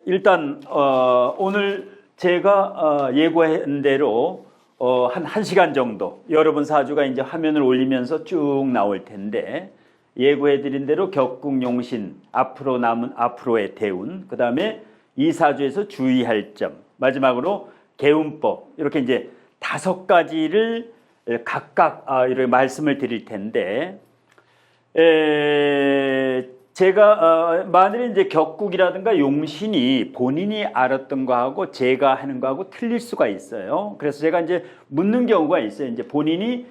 일단 오늘 제가 예고한 대로 한 1시간 정도 여러분 사주가 이제 화면을 올리면서 쭉 나올 텐데, 예고해드린 대로 격국용신, 앞으로 남은 앞으로의 대운, 그 다음에 이 사주에서 주의할 점, 마지막으로 개운법, 이렇게 이제 5가지를 각각 이렇게 말씀을 드릴 텐데, 제가 만일에 이제 격국이라든가 용신이 본인이 알았던 거하고 제가 하는 거하고 틀릴 수가 있어요. 그래서 제가 이제 묻는 경우가 있어요. 이제 본인이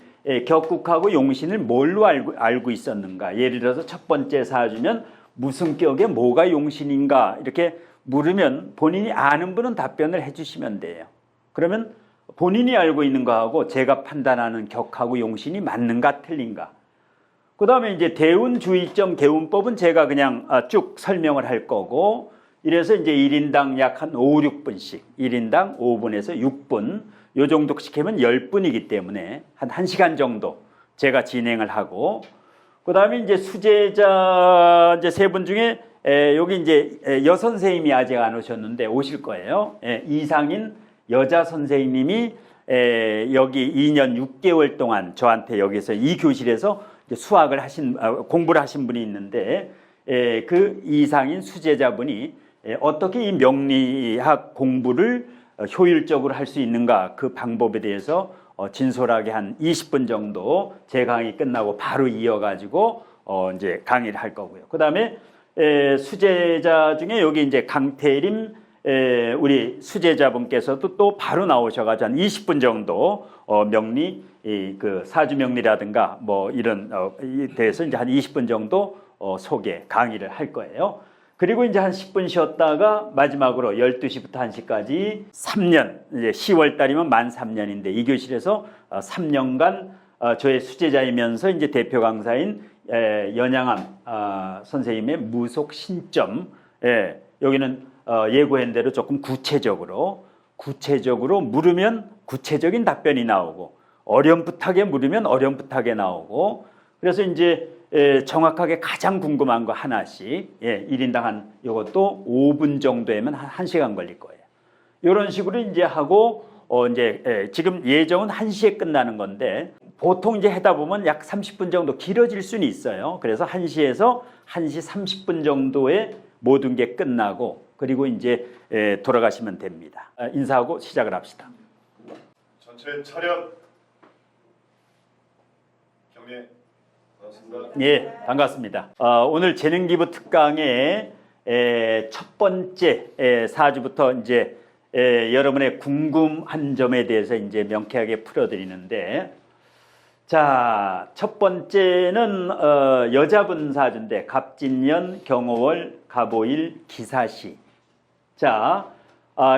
격국하고 용신을 뭘로 알고 있었는가. 예를 들어서 첫 번째 사주면 무슨 격에 뭐가 용신인가 이렇게 물으면 본인이 아는 분은 답변을 해주시면 돼요. 그러면 본인이 알고 있는 거하고 제가 판단하는 격하고 용신이 맞는가 틀린가. 그 다음에 이제 대운 주의점 개운법은 제가 그냥 쭉 설명을 할 거고, 이래서 이제 1인당 약 한 5, 6분씩, 1인당 5분에서 6분, 요 정도씩 하면 10분이기 때문에 한 1시간 정도 제가 진행을 하고, 그 다음에 이제 수제자 이제 3분 중에 여기 이제 여선생님이 아직 안 오셨는데 오실 거예요. 이상인 여자 선생님이 여기 2년 6개월 동안 저한테 여기서 이 교실에서 수학을 공부를 하신 분이 있는데, 그 이상인 수제자분이 어떻게 이 명리학 공부를 효율적으로 할 수 있는가, 그 방법에 대해서 진솔하게 한 20분 정도 제 강의 끝나고 바로 이어가지고 이제 강의를 할 거고요. 그 다음에 수제자 중에 여기 이제 강태림 우리 수제자분께서도 또 바로 나오셔가지고 한 20분 정도 명리, 그 사주명리라든가 뭐 이런 에 대해서 이제 한 20분 정도 소개 강의를 할 거예요. 그리고 이제 한 10분 쉬었다가 마지막으로 12시부터 1시까지 3년, 이제 10월 달이면 만 3년인데 이 교실에서 3년간 저의 수제자이면서 이제 대표 강사인 연양암 선생님의 무속 신점, 여기는 예고한 대로 조금 구체적으로 물으면 구체적인 답변이 나오고, 어렴풋하게 물으면 어렴풋하게 나오고, 그래서 이제 정확하게 가장 궁금한 거 하나씩 1인당 한 요것도 5분 정도면 한 1시간 걸릴 거예요. 이런 식으로 이제 하고 이제 지금 예정은 1시에 끝나는 건데 보통 이제 하다 보면 약 30분 정도 길어질 수는 있어요. 그래서 1시에서 1시 30분 정도에 모든 게 끝나고, 그리고 이제 돌아가시면 됩니다. 인사하고 시작을 합시다. 전체 차렷. 경례. 반갑습니다. 예, 반갑습니다. 오늘 재능기부 특강의 첫 번째 사주부터 이제 여러분의 궁금한 점에 대해서 이제 명쾌하게 풀어드리는데, 자, 첫 번째는 여자분 사주인데 갑진년, 경호월, 갑오일, 기사시. 자,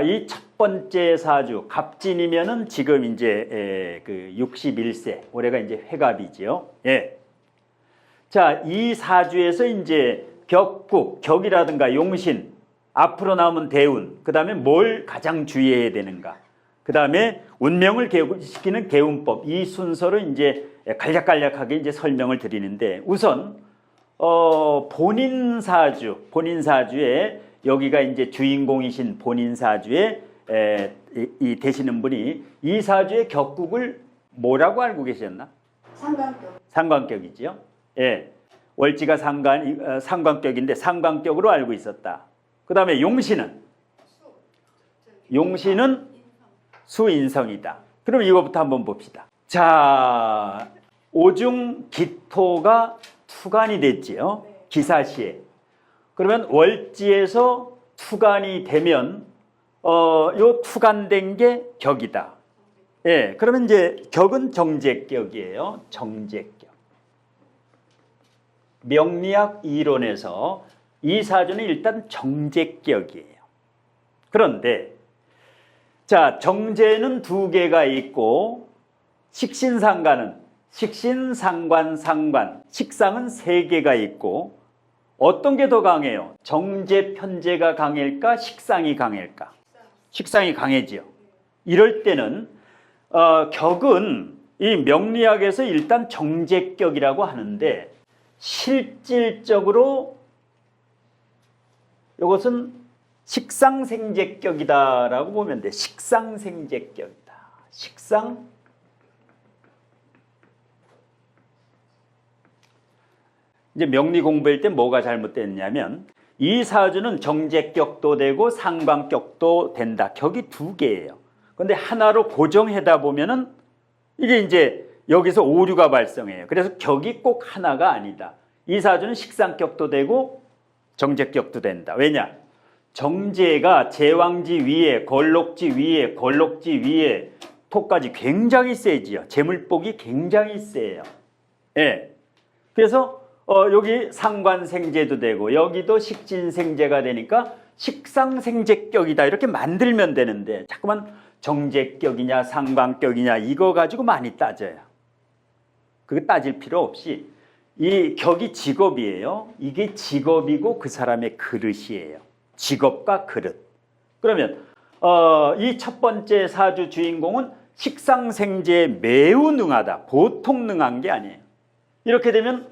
이 첫 번째 사주 갑진이면은 지금 이제 그 61세, 올해가 이제 회갑이지요. 예. 자, 이 사주에서 이제 격국, 격이라든가 용신, 앞으로 나오면 대운, 그 다음에 뭘 가장 주의해야 되는가, 그 다음에 운명을 개운시키는 개운법, 이 순서로 이제 간략간략하게 이제 설명을 드리는데, 우선 본인 사주에 여기가 이제 주인공이신 본인 사주에 이 되시는 분이 이 사주의 격국을 뭐라고 알고 계셨나? 상관격. 상관격이지요. 예, 월지가 상관격인데 상관격으로 알고 있었다. 그 다음에 용신은 수인성이다. 그럼 이거부터 한번 봅시다. 자, 오중 기토가 투간이 됐지요. 기사시에. 그러면 월지에서 투간이 되면 요 투간된 게 격이다. 예, 그러면 이제 격은 정제격이에요. 정제격. 명리학 이론에서 이 사주는 일단 정제격이에요. 그런데 자, 정제는 2개가 있고 식신상관은 식신상관, 식상은 3개가 있고, 어떤 게 더 강해요? 정제 편제가 강할까? 식상이 강할까? 식상이 강해지요. 이럴 때는 격은 이 명리학에서 일단 정제격이라고 하는데, 실질적으로 이것은 식상생제격이다라고 보면 돼. 식상생제격이다. 식상 이제 명리 공부할 때 뭐가 잘못됐냐면 이 사주는 정제격도 되고 상관격도 된다. 격이 두 개예요. 근데 하나로 고정하다 보면은 이게 이제 여기서 오류가 발생해요. 그래서 격이 꼭 하나가 아니다. 이 사주는 식상격도 되고 정제격도 된다. 왜냐? 정제가 제왕지 위에 걸록지 위에 걸록지 위에 토까지 굉장히 세지요. 재물복이 굉장히 세요. 예. 그래서 여기 상관생제도 되고 여기도 식진생제가 되니까 식상생제격이다 이렇게 만들면 되는데 자꾸만 정제격이냐 상관격이냐 이거 가지고 많이 따져요. 그거 따질 필요 없이 이 격이 직업이에요. 이게 직업이고 그 사람의 그릇이에요. 직업과 그릇. 그러면 이 첫 번째 사주 주인공은 식상생제에 매우 능하다. 보통 능한 게 아니에요. 이렇게 되면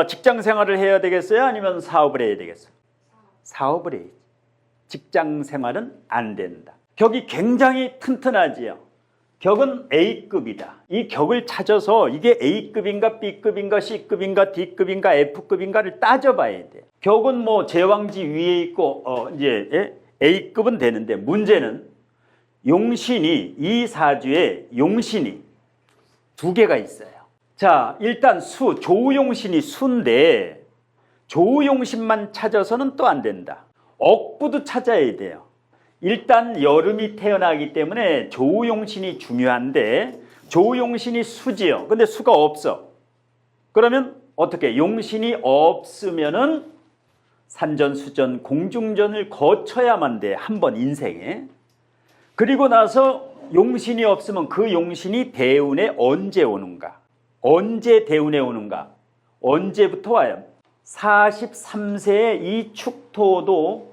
직장 생활을 해야 되겠어요? 아니면 사업을 해야 되겠어요? 사업을 해야지. 직장 생활은 안 된다. 격이 굉장히 튼튼하지요. 격은 A급이다. 이 격을 찾아서 이게 A급인가 B급인가 C급인가 D급인가 F급인가를 따져봐야 돼. 격은 뭐 제왕지 위에 있고 이제 A급은 되는데 문제는 용신이 이 사주에 용신이 두 개가 있어요. 자, 일단 조우용신이 수인데 조우용신만 찾아서는 또 안 된다. 억부도 찾아야 돼요. 일단 여름이 태어나기 때문에 조우용신이 중요한데 조우용신이 수지요. 근데 수가 없어. 그러면 어떻게? 용신이 없으면은 산전수전 공중전을 거쳐야만 돼. 한 번 인생에. 그리고 나서 용신이 없으면 그 용신이 대운에 언제 오는가? 언제 대운에 오는가? 언제부터 와요? 43세에 이 축토도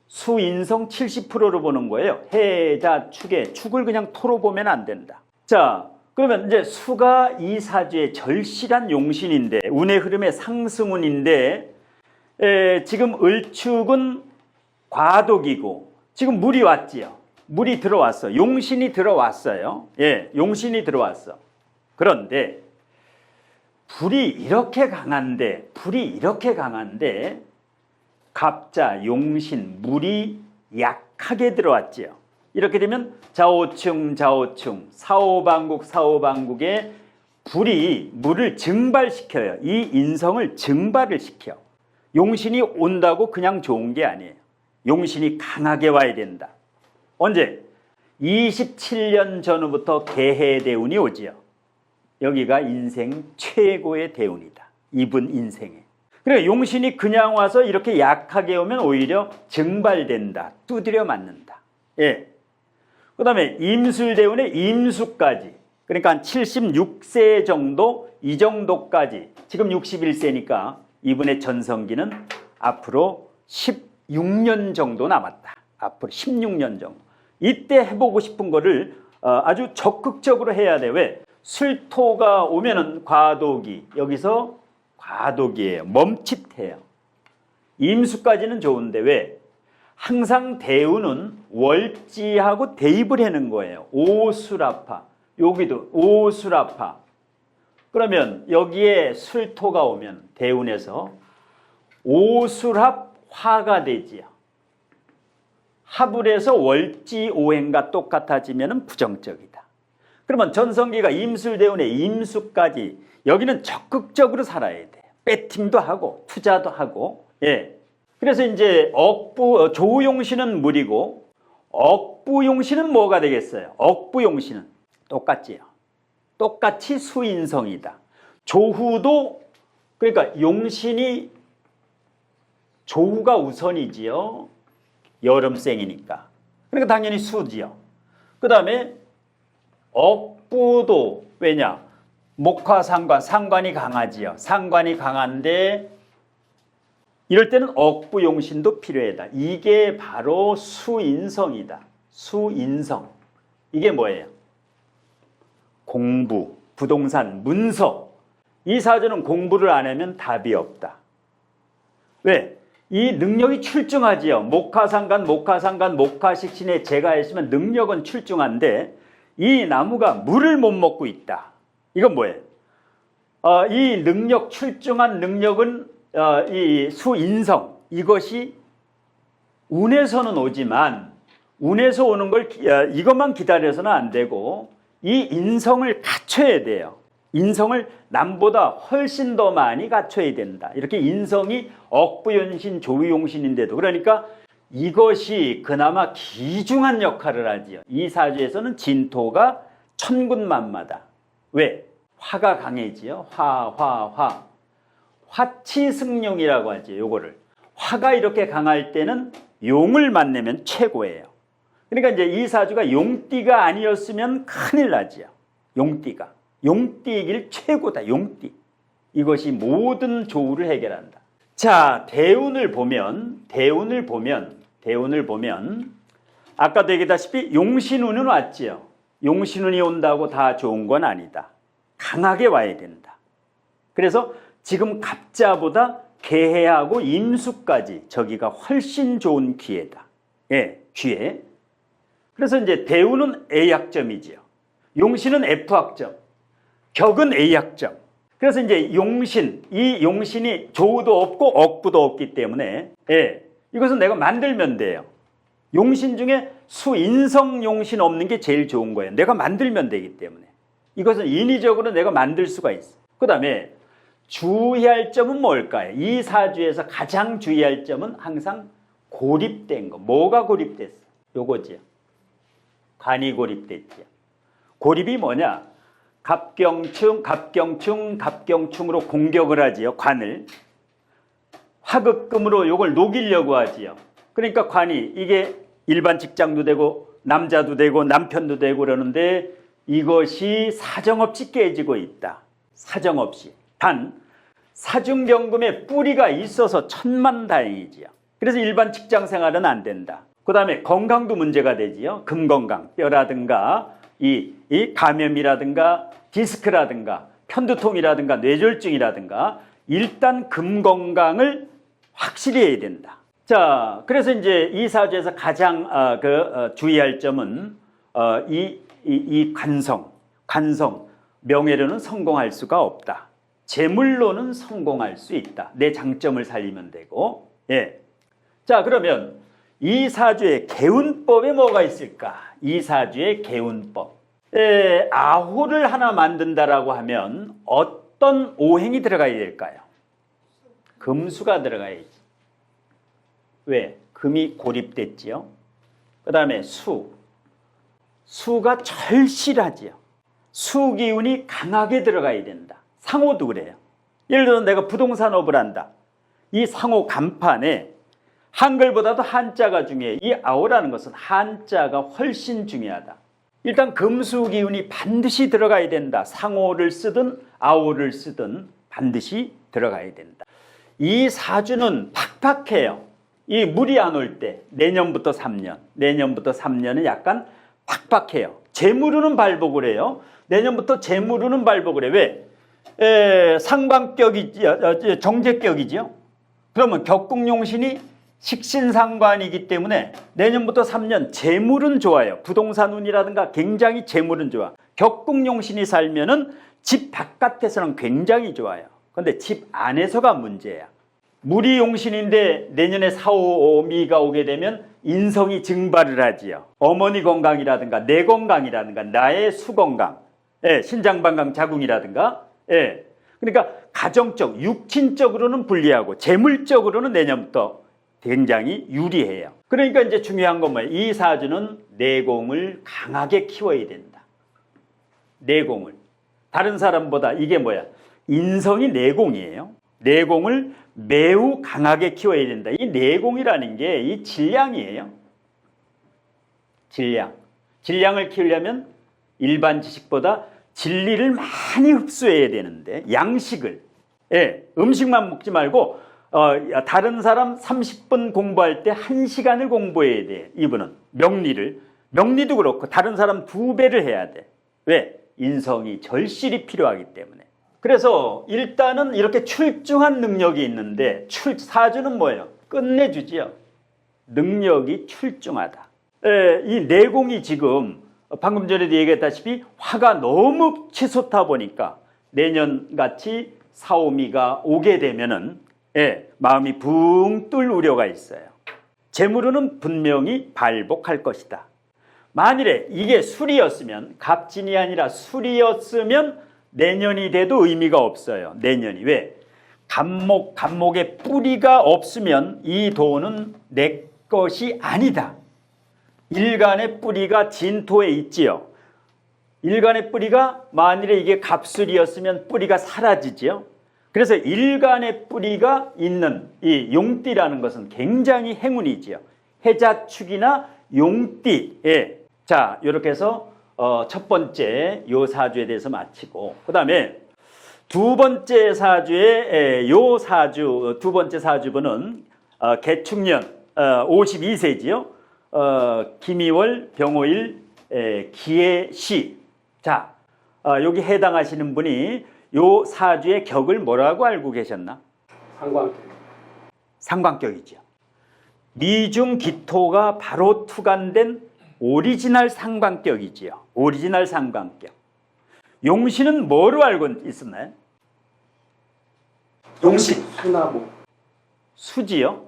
수인성 70%로 보는 거예요. 해자 축에 축을 그냥 토로 보면 안 된다. 자, 그러면 이제 수가 이 사주의 절실한 용신인데 운의 흐름의 상승운인데 지금 을축은 과독이고 지금 물이 왔지요. 물이 들어왔어. 용신이 들어왔어요. 예, 용신이 들어왔어. 그런데 불이 이렇게 강한데 갑자, 용신, 물이 약하게 들어왔지요. 이렇게 되면 좌우충, 사오방국에 불이 물을 증발시켜요. 이 인성을 증발을 시켜. 용신이 온다고 그냥 좋은 게 아니에요. 용신이 강하게 와야 된다. 언제? 27년 전후부터 개해대운이 오지요. 여기가 인생 최고의 대운이다. 이분 인생에. 그러니까 용신이 그냥 와서 이렇게 약하게 오면 오히려 증발된다. 두드려 맞는다. 예. 그 다음에 임술대운의 임수까지. 그러니까 한 76세 정도, 이 정도까지. 지금 61세니까 이분의 전성기는 앞으로 16년 정도 남았다. 앞으로 16년 정도. 이때 해보고 싶은 거를 아주 적극적으로 해야 돼. 왜? 술토가 오면은 과독이, 여기서 과독이에요. 멈칫해요. 임수까지는 좋은데 왜? 항상 대운은 월지하고 대입을 하는 거예요. 오수라파. 여기도 오수라파. 그러면 여기에 술토가 오면 대운에서 오술합 화가 되지요. 합을 해서 월지오행과 똑같아지면 부정적이다. 그러면 전성기가 임술대운의 임수까지 여기는 적극적으로 살아야 돼. 배팅도 하고 투자도 하고. 예. 그래서 이제 조우용신은 물이고 억부용신은 뭐가 되겠어요? 억부용신은 똑같지요. 똑같이 수인성이다. 조후도 그러니까 용신이 조후가 우선이지요. 여름생이니까. 그러니까 당연히 수지요. 그 다음에 억부도 왜냐? 목화상관, 상관이 강하지요. 상관이 강한데 이럴 때는 억부용신도 필요하다. 이게 바로 수인성이다. 수인성. 이게 뭐예요? 공부, 부동산, 문서. 이 사주는 공부를 안 하면 답이 없다. 왜? 이 능력이 출중하지요. 목화상간, 목화상간, 목화식신에 재가 있으면 능력은 출중한데 이 나무가 물을 못 먹고 있다. 이건 뭐예요? 이 능력, 출중한 능력은 이 수인성, 이것이 운에서는 오지만 운에서 오는 걸 이것만 기다려서는 안 되고 이 인성을 갖춰야 돼요. 인성을 남보다 훨씬 더 많이 갖춰야 된다. 이렇게 인성이 억부연신, 조위용신인데도 그러니까 이것이 그나마 귀중한 역할을 하지요. 이 사주에서는 진토가 천군만마다. 왜? 화가 강해지요. 화. 화치승용이라고 하죠. 요거를. 화가 이렇게 강할 때는 용을 만나면 최고예요. 그러니까 이제 이 사주가 용띠가 아니었으면 큰일 나지요. 용띠가. 용띠이길 최고다. 용띠. 이것이 모든 조우를 해결한다. 자, 대운을 보면 아까도 얘기했다시피 용신운은 왔지요. 용신운이 온다고 다 좋은 건 아니다. 강하게 와야 된다. 그래서 지금 갑자보다 개해하고 임수까지 저기가 훨씬 좋은 기회다. 예, 기회. 그래서 이제 대운은 A학점이지요. 용신은 F학점. 격은 A학점. 그래서 이제 이 용신이 조우도 없고 억부도 없기 때문에 이것은 내가 만들면 돼요. 용신 중에 수인성 용신 없는 게 제일 좋은 거예요. 내가 만들면 되기 때문에. 이것은 인위적으로 내가 만들 수가 있어요. 그 다음에 주의할 점은 뭘까요? 이 사주에서 가장 주의할 점은 항상 고립된 거. 뭐가 고립됐어? 요거지요. 관이 고립됐지요. 고립이 뭐냐? 갑경충으로 공격을 하지요. 관을. 화극금으로 요걸 녹이려고 하지요. 그러니까 관이 이게 일반 직장도 되고 남자도 되고 남편도 되고 그러는데 이것이 사정없이 깨지고 있다. 사정없이. 단 사중경금에 뿌리가 있어서 천만다행이지요. 그래서 일반 직장 생활은 안 된다. 그 다음에 건강도 문제가 되지요. 금건강, 뼈라든가 이 감염이라든가 디스크라든가 편두통이라든가 뇌졸중이라든가 일단 금건강을 확실히 해야 된다. 자, 그래서 이제 이 사주에서 가장 주의할 점은 이 관성, 명예로는 성공할 수가 없다. 재물로는 성공할 수 있다. 내 장점을 살리면 되고. 예. 자, 그러면 이 사주의 개운법에 뭐가 있을까? 이 사주의 개운법. 아호를 하나 만든다라고 하면 어떤 오행이 들어가야 될까요? 금수가 들어가야지. 왜? 금이 고립됐지요. 그 다음에 수가 절실하지요. 수기운이 강하게 들어가야 된다. 상호도 그래요. 예를 들어 내가 부동산업을 한다. 이 상호 간판에 한글보다도 한자가 중요해. 이 아오라는 것은 한자가 훨씬 중요하다. 일단 금수기운이 반드시 들어가야 된다. 상호를 쓰든 아오를 쓰든 반드시 들어가야 된다. 이 사주는 팍팍해요. 이 물이 안 올 때 내년부터 3년은 약간 팍팍해요. 재물로는 발복을 해요. 내년부터 재물로는 발복을 해. 왜? 상반격이지, 정제격이지요. 그러면 격국용신이 식신상관이기 때문에 내년부터 3년 재물은 좋아요. 부동산운이라든가 굉장히 재물은 좋아. 격국용신이 살면은 집 바깥에서는 굉장히 좋아요. 그런데 집 안에서가 문제야. 물이 용신인데 내년에 사오미가 오게 되면 인성이 증발을 하지요. 어머니 건강이라든가 내 건강이라든가 나의 수건강, 신장방광 자궁이라든가, 그러니까 가정적, 육친적으로는 불리하고 재물적으로는 내년부터 굉장히 유리해요. 그러니까 이제 중요한 건 뭐예요? 이 사주는 내공을 강하게 키워야 된다. 내공을. 다른 사람보다 이게 뭐야? 인성이 내공이에요. 내공을 매우 강하게 키워야 된다. 이 내공이라는 게 이 질량이에요. 질량을 키우려면 일반 지식보다 진리를 많이 흡수해야 되는데 양식을, 음식만 먹지 말고 다른 사람 30분 공부할 때 1시간을 공부해야 돼. 이분은 명리도 그렇고 다른 사람 2배를 해야 돼. 왜? 인성이 절실히 필요하기 때문에. 그래서 일단은 이렇게 출중한 능력이 있는데 사주는 뭐예요? 끝내주지요. 능력이 출중하다. 이 내공이 지금 방금 전에도 얘기했다시피 화가 너무 치솟다 보니까 내년같이 사오미가 오게 되면은 마음이 붕 뜰 우려가 있어요. 재물운은 분명히 발복할 것이다. 만일에 이게 술이었으면, 갑진이 아니라 술이었으면 내년이 돼도 의미가 없어요. 내년이. 왜? 갑목에 뿌리가 없으면 이 돈은 내 것이 아니다. 일간의 뿌리가 진토에 있지요. 일간의 뿌리가 만일에 이게 갑술이었으면 뿌리가 사라지지요. 그래서 일간의 뿌리가 있는 이 용띠라는 것은 굉장히 행운이지요. 해자축이나 용띠. 자, 이렇게 해서 첫 번째 요 사주에 대해서 마치고, 그 다음에 두 번째 사주의 요 사주, 두 번째 사주분은 개축년 52세지요. 김이월, 병오일, 기해시. 자, 여기 해당하시는 분이 요 사주의 격을 뭐라고 알고 계셨나? 상관격. 상관격이죠. 미중 기토가 바로 투간된 오리지널 상관격이지요. 오리지널 상관격. 용신은 뭐로 알고 있었나요? 용신. 수나무. 수지요.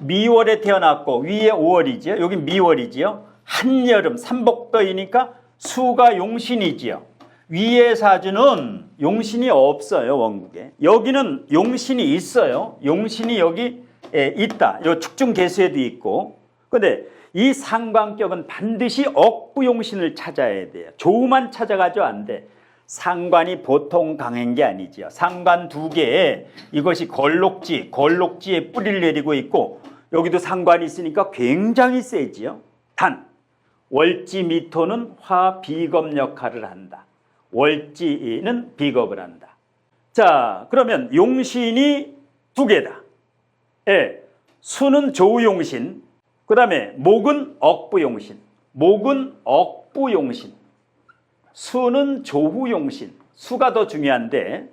미월에 태어났고 위에 5월이지요. 여기 미월이지요. 한여름 삼복더이니까 수가 용신이지요. 위의 사주는 용신이 없어요. 원국에. 여기는 용신이 있어요. 용신이 여기 있다. 요 축중개수에도 있고. 근데 이 상관격은 반드시 억부용신을 찾아야 돼요. 조우만 찾아가죠. 안 돼. 상관이 보통 강한 게 아니지요. 상관 두 개에 이것이 걸록지에 뿌리를 내리고 있고, 여기도 상관이 있으니까 굉장히 세지요. 단 월지 미토는 화 비겁 역할을 한다. 월지는 비겁을 한다. 자, 그러면 용신이 두 개다. 수는 조우용신, 그 다음에 목은 억부용신. 목은 억부용신. 수는 조후용신. 수가 더 중요한데,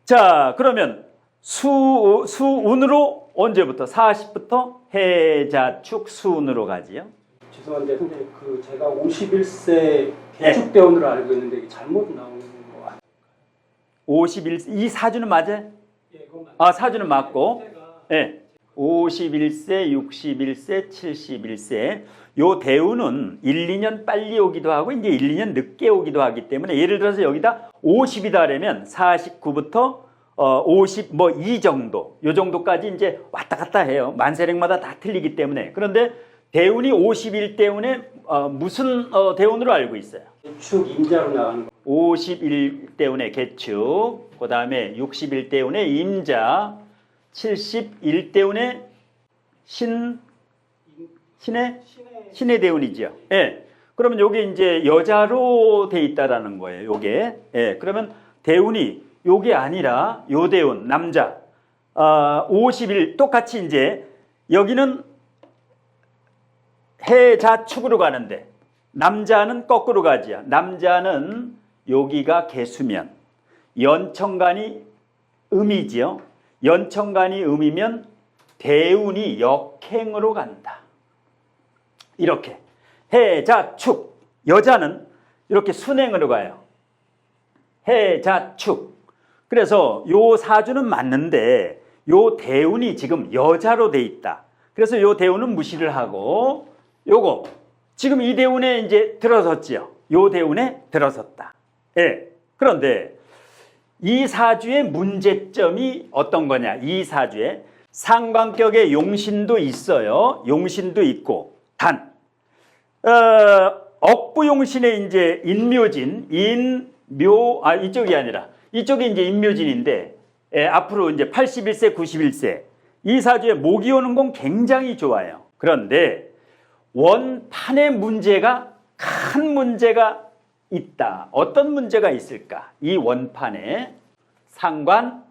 자, 그러면 수운으로 언제부터? 40부터 해자축 수운으로 가지요. 죄송한데 근데 제가 51세 개축대원으로 알고 있는데 이게 잘못 나오는 거 아니에요? 51세, 이 사주는 맞아요? 예, 그건 맞아요. 사주는 맞고, 51세, 61세, 71세. 요 대운은 1, 2년 빨리 오기도 하고 이제 1, 2년 늦게 오기도 하기 때문에, 예를 들어서 여기다 50이다 그러면 49부터 50 뭐 이 정도, 요 정도까지 이제 왔다 갔다 해요. 만세력마다 다 틀리기 때문에. 그런데 대운이 50일 때문에 무슨 대운으로 알고 있어요? 개축 임자로 나가는 거. 51 때문에 개축, 그 다음에 60일 때문에 임자, 71 때문에 신의 대운이죠. 그러면 요게 이제 여자로 돼 있다라는 거예요. 요게. 그러면 대운이 요게 아니라 요 대운 남자 50일 똑같이 이제 여기는 해자축으로 가는데 남자는 거꾸로 가지요. 남자는 여기가 개수면 연천간이 음이지요. 연천간이 음이면 대운이 역행으로 간다. 이렇게 해자축. 여자는 이렇게 순행으로 가요. 해자축. 그래서 요 사주는 맞는데 요 대운이 지금 여자로 돼 있다. 그래서 요 대운은 무시를 하고 요거 지금 이 대운에 이제 들어섰지요. 요 대운에 들어섰다. 그런데 이 사주의 문제점이 어떤 거냐? 이 사주에 상관격에 용신도 있어요. 용신도 있고, 단 억부용신에 이제 인묘진, 이쪽이 아니라 이쪽이 이제 인묘진인데, 앞으로 이제 81세, 91세 이 사주에 목이 오는 건 굉장히 좋아요. 그런데 원판의 문제가, 큰 문제가 있다. 어떤 문제가 있을까? 이 원판에 상관,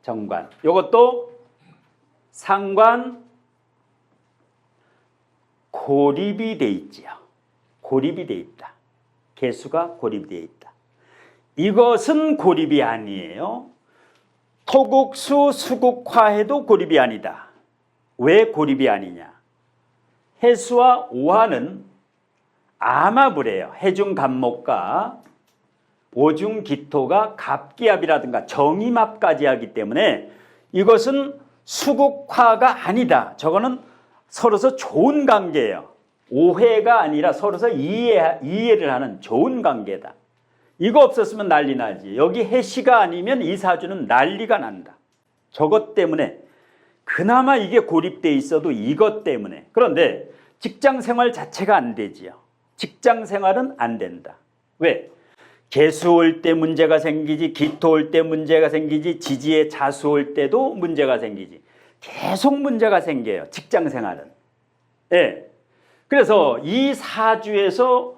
정관. 이것도 상관 고립이 돼 있지요. 고립이 돼 있다. 개수가 고립이 돼 있다. 이것은 고립이 아니에요. 토국수 수국화해도 고립이 아니다. 왜 고립이 아니냐? 해수와 오화는 암합을 해중간목과 오중기토가 갑기합이라든가 정임합까지 하기 때문에 이것은 수국화가 아니다. 저거는 서로서 좋은 관계예요. 오해가 아니라 서로서 이해를 하는 좋은 관계다. 이거 없었으면 난리 나지. 여기 해시가 아니면 이 사주는 난리가 난다. 저것 때문에 그나마 이게 고립돼 있어도 이것 때문에. 그런데 직장 생활 자체가 안 되지요. 직장 생활은 안 된다. 왜? 개수 올 때 문제가 생기지, 기토 올 때 문제가 생기지, 지지에 자수 올 때도 문제가 생기지. 계속 문제가 생겨요. 직장 생활은. 예. 그래서 이 사주에서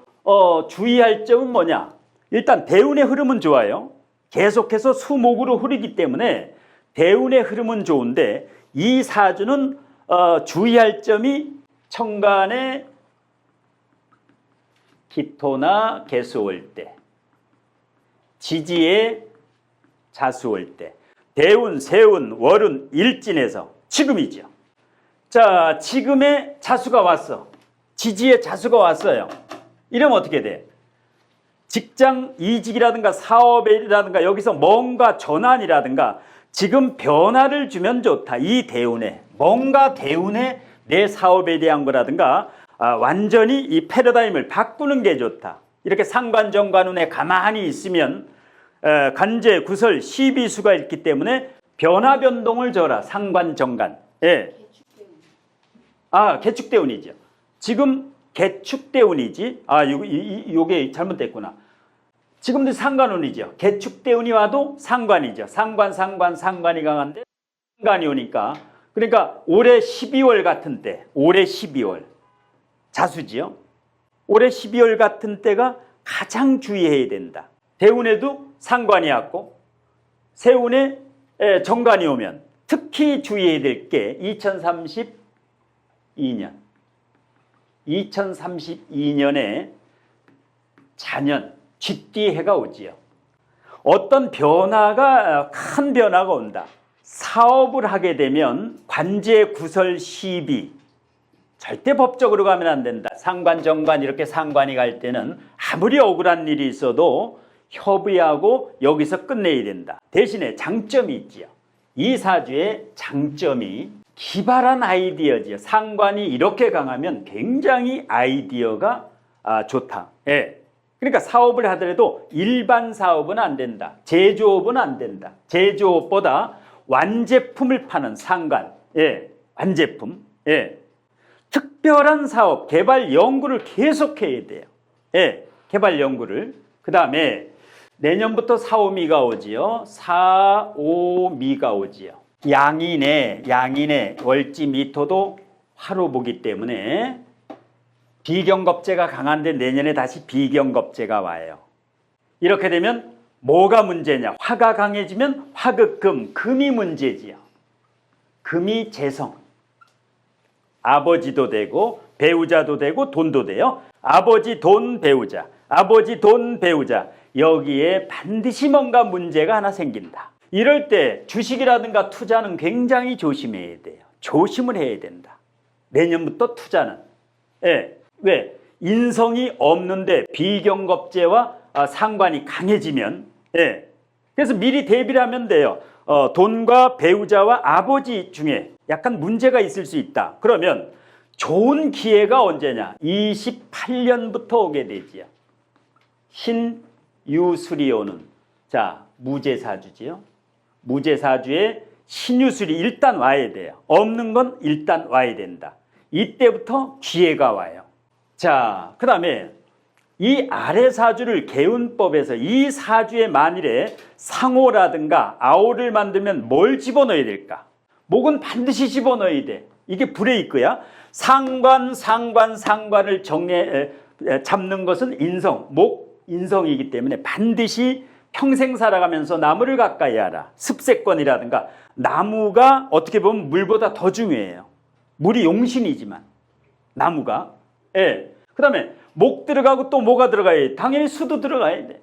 주의할 점은 뭐냐? 일단 대운의 흐름은 좋아요. 계속해서 수목으로 흐르기 때문에 대운의 흐름은 좋은데 이 사주는 주의할 점이 천간에 기토나 개수 올 때, 지지에 자수 올 때, 대운, 세운, 월운, 일진에서 지금이죠. 자, 지금의 자수가 왔어. 지지에 자수가 왔어요. 이러면 어떻게 돼? 직장 이직이라든가 사업이라든가 여기서 뭔가 전환이라든가 지금 변화를 주면 좋다. 이 대운에 뭔가 대운에 내 사업에 대한 거라든가 완전히 이 패러다임을 바꾸는 게 좋다. 이렇게 상관정관운에 가만히 있으면 간제, 구설, 시비수가 있기 때문에 변화 변동을 줘라. 상관정관. 예. 개축대운이죠. 지금 개축대운이지. 요게 잘못됐구나. 지금도 상관운이죠. 개축대운이 와도 상관이죠. 상관이 강한데 상관이 오니까. 그러니까 올해 12월 같은 때, 올해 12월 자수지요. 올해 12월 같은 때가 가장 주의해야 된다. 대운에도 상관이 왔고 세운에 정관이 오면 특히 주의해야 될 게 2032년에 자년 쥐띠해가 오지요. 어떤 변화가 큰 변화가 온다. 사업을 하게 되면 관제, 구설, 시비 절대 법적으로 가면 안 된다. 상관, 정관 이렇게 상관이 갈 때는 아무리 억울한 일이 있어도 협의하고 여기서 끝내야 된다. 대신에 장점이 있지요. 이 사주의 장점이 기발한 아이디어지요. 상관이 이렇게 강하면 굉장히 아이디어가 좋다. 예. 그러니까 사업을 하더라도 일반 사업은 안 된다. 제조업은 안 된다. 제조업보다 완제품을 파는 상관, 예, 완제품, 예, 특별한 사업, 개발 연구를 계속해야 돼요. 예, 개발 연구를. 그 다음에 내년부터 사오미가 오지요. 사오미가 오지요. 양인의 월지 미토도 화로 보기 때문에 비경겁제가 강한데 내년에 다시 비경겁제가 와요. 이렇게 되면 뭐가 문제냐? 화가 강해지면 화극금, 금이 문제지요. 금이 재성. 아버지도 되고 배우자도 되고 돈도 돼요. 아버지, 돈, 배우자. 아버지, 돈, 배우자. 여기에 반드시 뭔가 문제가 하나 생긴다. 이럴 때 주식이라든가 투자는 굉장히 조심해야 돼요. 조심을 해야 된다. 내년부터 투자는. 예. 왜? 인성이 없는데 비경겁제와 상관이 강해지면, 예. 그래서 미리 대비를 하면 돼요. 돈과 배우자와 아버지 중에 약간 문제가 있을 수 있다. 그러면 좋은 기회가 언제냐? 28년부터 오게 되지요. 신유술이 오는, 자, 무제사주지요. 무제사주에 신유술이 일단 와야 돼요. 없는 건 일단 와야 된다. 이때부터 기회가 와요. 자, 그 다음에 이 아래 사주를 개운법에서 이 사주에 만일에 상호라든가 아오를 만들면 뭘 집어넣어야 될까? 목은 반드시 집어넣어야 돼. 이게 브레이크야. 상관을 잡는 것은 인성, 목 인성이기 때문에 반드시 평생 살아가면서 나무를 가까이 하라. 습세권이라든가 나무가 어떻게 보면 물보다 더 중요해요. 물이 용신이지만 나무가. 예. 그 다음에 목 들어가고 또 뭐가 들어가야 돼? 당연히 수도 들어가야 돼.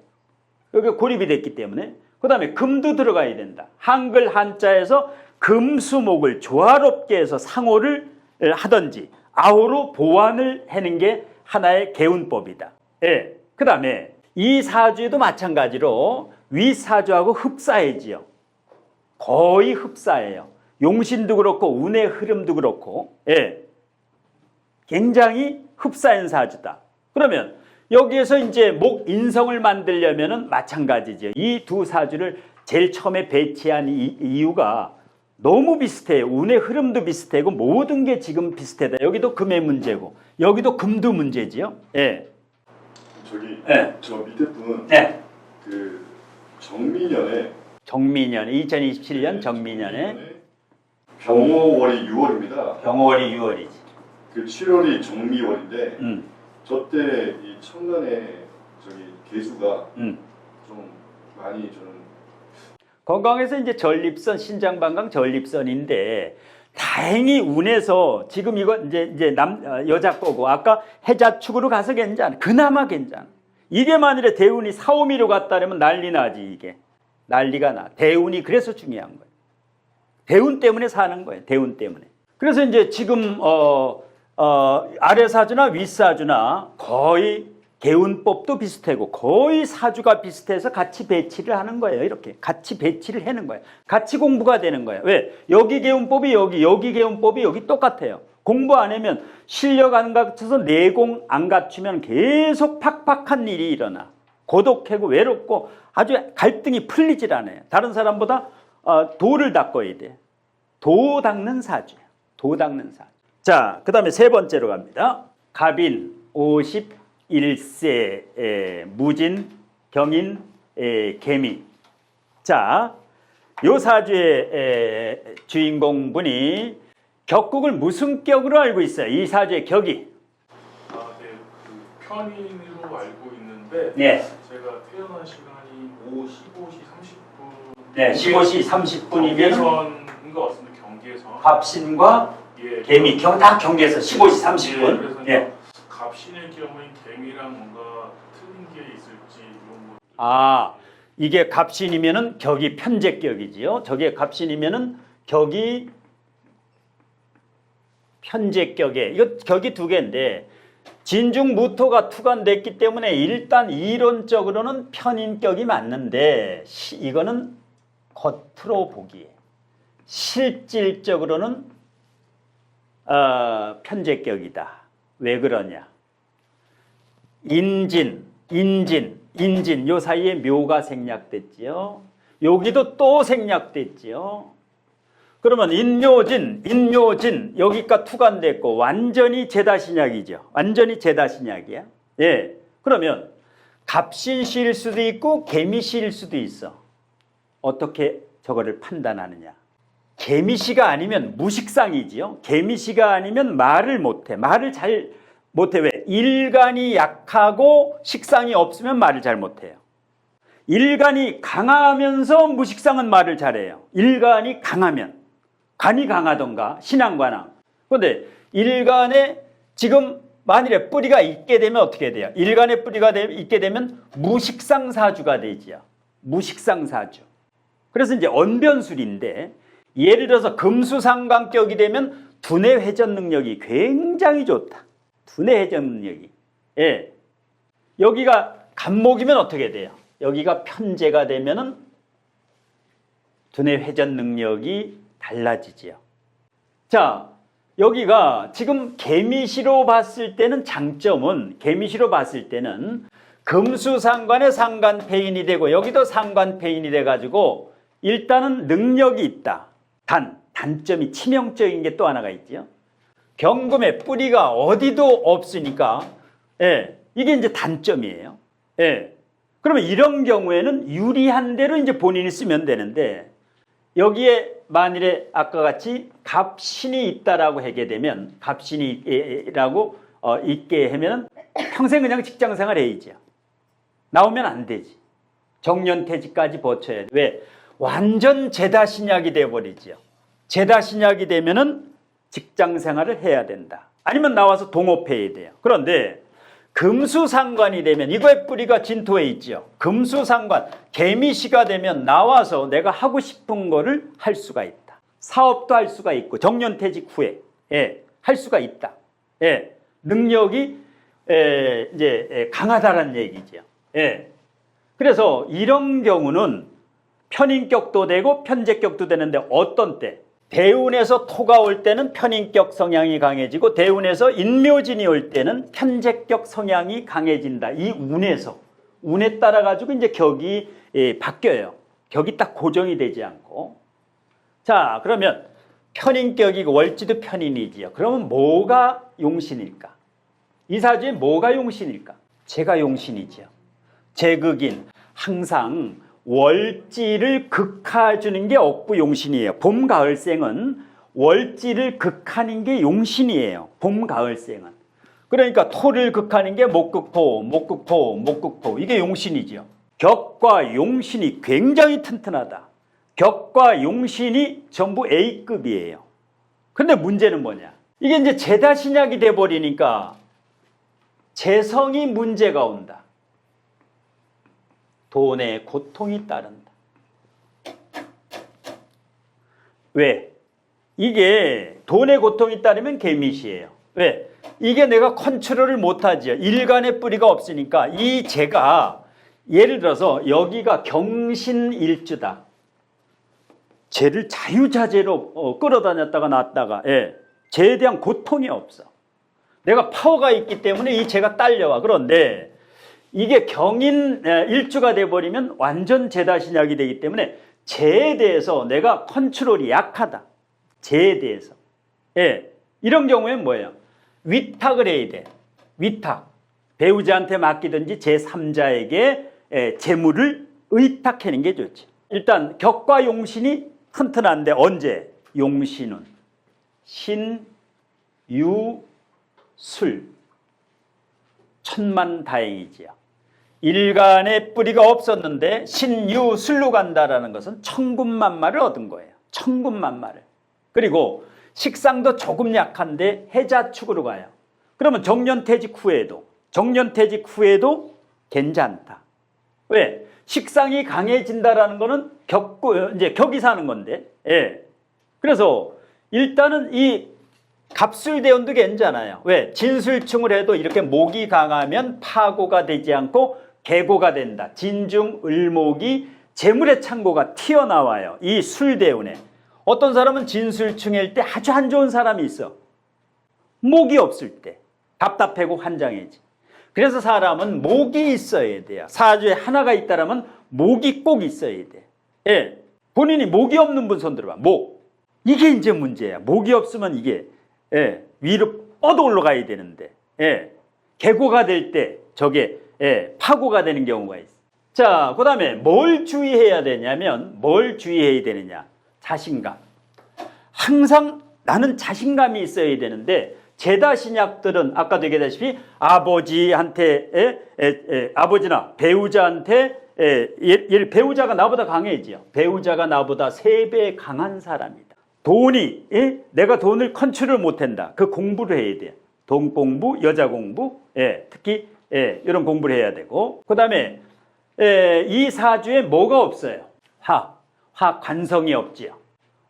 여기 고립이 됐기 때문에. 그다음에 금도 들어가야 된다. 한글 한자에서 금수목을 조화롭게 해서 상호를 하든지 아호로 보완을 하는 게 하나의 개운법이다. 예. 그다음에 이 사주에도 마찬가지로 윗사주하고 흡사해지요. 거의 흡사해요. 용신도 그렇고 운의 흐름도 그렇고, 예. 굉장히 흡사한 사주다. 그러면 여기에서 이제 목 인성을 만들려면은 마찬가지죠. 이 두 사주를 제일 처음에 배치한 이유가 너무 비슷해요. 운의 흐름도 비슷하고 모든 게 지금 비슷하다. 여기도 금의 문제고 여기도 금도 문제지요. 예. 저기 네. 저 밑에 분은 네. 그 정민년에 정민년 2027년 정민년에 병호월이 6월입니다. 병월이 6월이지. 그 7월이 정미월인데 저 때 이 천간에 저기 개수가 좀 많이 저는 건강에서 이제 전립선 신장방광 전립선인데 다행히 운에서 지금 이거 이제 여자 거고 아까 해자축으로 가서 괜찮아. 그나마 괜찮아. 이게 만일에 대운이 사오미로 갔다면 난리 나지 이게. 난리가 나. 대운이 그래서 중요한 거예요. 대운 때문에 사는 거예요. 대운 때문에. 그래서 이제 지금 아래 사주나 윗 사주나 거의 개운법도 비슷하고 거의 사주가 비슷해서 같이 배치를 하는 거예요. 이렇게 같이 배치를 하는 거예요. 같이 공부가 되는 거예요. 왜? 여기 개운법이 여기 개운법이 여기 똑같아요. 공부 안 하면 실력 안 갖춰서 내공 안 갖추면 계속 팍팍한 일이 일어나. 고독하고 외롭고 아주 갈등이 풀리질 않아요. 다른 사람보다 도를 닦아야 돼. 도 닦는 사주예요. 도 닦는 사주. 자, 그 다음에 세 번째로 갑니다. 갑인 51세 무진 경인 개미. 자, 요 사주의 주인공분이 격국을 무슨 격으로 알고 있어요? 이 사주의 격이. 아, 네. 그 편인으로 알고 있는데 네. 제가 태어난 시간이 15시 30분. 네, 15시 30분이면 경계선인 것 같습니다. 경계선. 갑신과 예. 개미 다 경계에서 15시 30분. 그래서 예. 갑신의 경우엔 개미랑 뭔가 틀린 게 있을지 이런 거. 아, 이게 갑신이면은 격이 편제격이지요. 저게 갑신이면은 격이 편제격에 이거 격이 두 개인데 진중무토가 투관됐기 때문에 일단 이론적으로는 편인격이 맞는데 이거는 겉으로 보기에 실질적으로는 편제격이다. 왜 그러냐? 인진 요 사이에 묘가 생략됐지요. 여기도 또 생략됐지요. 그러면 인묘진 여기가 투관됐고 완전히 제다신약이죠. 완전히 제다신약이야. 예. 그러면 갑신시일 수도 있고 개미시일 수도 있어. 어떻게 저거를 판단하느냐? 개미시가 아니면 무식상이지요. 개미시가 아니면 말을 못해. 말을 잘 못해. 왜? 일간이 약하고 식상이 없으면 말을 잘 못해요. 일간이 강하면서 무식상은 말을 잘해요. 일간이 강하면. 간이 강하던가 신앙관왕. 그런데 일간에 지금 만일에 뿌리가 있게 되면 어떻게 돼요? 일간에 뿌리가 있게 되면 무식상사주가 되지요. 무식상사주. 그래서 이제 언변술인데 예를 들어서 금수상관격이 되면 두뇌 회전 능력이 굉장히 좋다. 두뇌 회전 능력이. 예. 여기가 간목이면 어떻게 돼요? 여기가 편제가 되면은 두뇌 회전 능력이 달라지지요. 자, 여기가 지금 개미시로 봤을 때는 장점은 개미시로 봤을 때는 금수상관에 상관폐인이 되고 여기도 상관폐인이 돼가지고 일단은 능력이 있다. 단점이 치명적인 게 또 하나가 있죠. 경금의 뿌리가 어디도 없으니까 예, 이게 이제 단점이에요. 예. 그러면 이런 경우에는 유리한 대로 이제 본인이 쓰면 되는데 여기에 만일에 아까 같이 갑신이 있다라고 하게 되면 갑신이라고 있게 하면 평생 그냥 직장생활 해야죠. 나오면 안 되지. 정년퇴직까지 버텨야 돼. 왜? 완전 제다신약이 돼버리죠. 제다신약이 되면은 직장생활을 해야 된다. 아니면 나와서 동업해야 돼요. 그런데 금수상관이 되면 이거의 뿌리가 진토에 있죠. 금수상관, 개미시가 되면 나와서 내가 하고 싶은 거를 할 수가 있다. 사업도 할 수가 있고 정년퇴직 후에 할 수가 있다. 능력이 이제 강하다라는 얘기죠. 그래서 이런 경우는 편인격도 되고 편재격도 되는데 어떤 때? 대운에서 토가 올 때는 편인격 성향이 강해지고 대운에서 인묘진이 올 때는 편재격 성향이 강해진다. 이 운에 따라 가지고 이제 격이 바뀌어요. 격이 딱 고정이 되지 않고. 자, 그러면 편인격이고 월지도 편인이지요. 그러면 뭐가 용신일까? 이 사주에 뭐가 용신일까? 제가 용신이지요. 제극인 항상 월지를 극화해주는 게 억부 용신이에요. 봄, 가을생은 월지를 극하는 게 용신이에요. 봄, 가을생은. 그러니까 토를 극하는 게 목극토, 목극토, 목극토. 이게 용신이죠. 격과 용신이 굉장히 튼튼하다. 격과 용신이 전부 A급이에요. 근데 문제는 뭐냐? 이게 이제 재다신약이 돼버리니까 재성이 문제가 온다. 돈의 고통이 따른다. 왜? 이게 돈의 고통이 따르면 개미시예요. 왜? 이게 내가 컨트롤을 못하지요. 일간의 뿌리가 없으니까 이 재가 예를 들어서 여기가 경신일주다. 재를 자유자재로 끌어다녔다가 놨다가 재에 대한 고통이 없어. 내가 파워가 있기 때문에 이 재가 딸려와. 그런데 이게 경인 일주가 돼버리면 완전 재다신약이 되기 때문에 재에 대해서 내가 컨트롤이 약하다. 재에 대해서. 이런 경우엔 뭐예요? 위탁을 해야 돼. 위탁. 배우자한테 맡기든지 제3자에게 재물을 의탁하는 게 좋지. 일단 격과 용신이 튼튼한데 언제? 용신은 신, 유, 술. 천만다행이지요. 일간의 뿌리가 없었는데 신유 술로 간다라는 것은 천군만마를 얻은 거예요. 천군만마를. 그리고 식상도 조금 약한데 해자축으로 가요. 그러면 정년퇴직 후에도 괜찮다. 왜? 식상이 강해진다라는 거는 이제 격이 사는 건데. 그래서 일단은 이 갑술대운도 괜찮아요. 왜? 진술충을 해도 이렇게 목이 강하면 파고가 되지 않고 개고가 된다. 진중 을목이 재물의 창고가 튀어나와요. 이 술대운에. 어떤 사람은 진술충일 때 아주 안 좋은 사람이 있어. 목이 없을 때. 답답하고 환장해지. 그래서 사람은 목이 있어야 돼요. 사주에 하나가 있다라면 목이 꼭 있어야 돼. 본인이 목이 없는 분 손 들어봐. 목. 이게 이제 문제야. 목이 없으면 이게 위로 뻗어 올라가야 되는데 개고가 될 때 저게 파고가 되는 경우가 있어. 자, 그 다음에 뭘 주의해야 되냐면 뭘 주의해야 되느냐. 자신감. 항상 나는 자신감이 있어야 되는데 재다신약들은 아까도 얘기했다시피 아버지한테 아버지나 배우자한테 배우자가 나보다 강해지요. 배우자가 나보다 3배 강한 사람이다. 돈이 내가 돈을 컨트롤 못한다. 그 공부를 해야 돼요. 돈 공부, 여자 공부, 특히 이런 공부를 해야 되고 그 다음에 이 사주에 뭐가 없어요? 화관성이 없지요.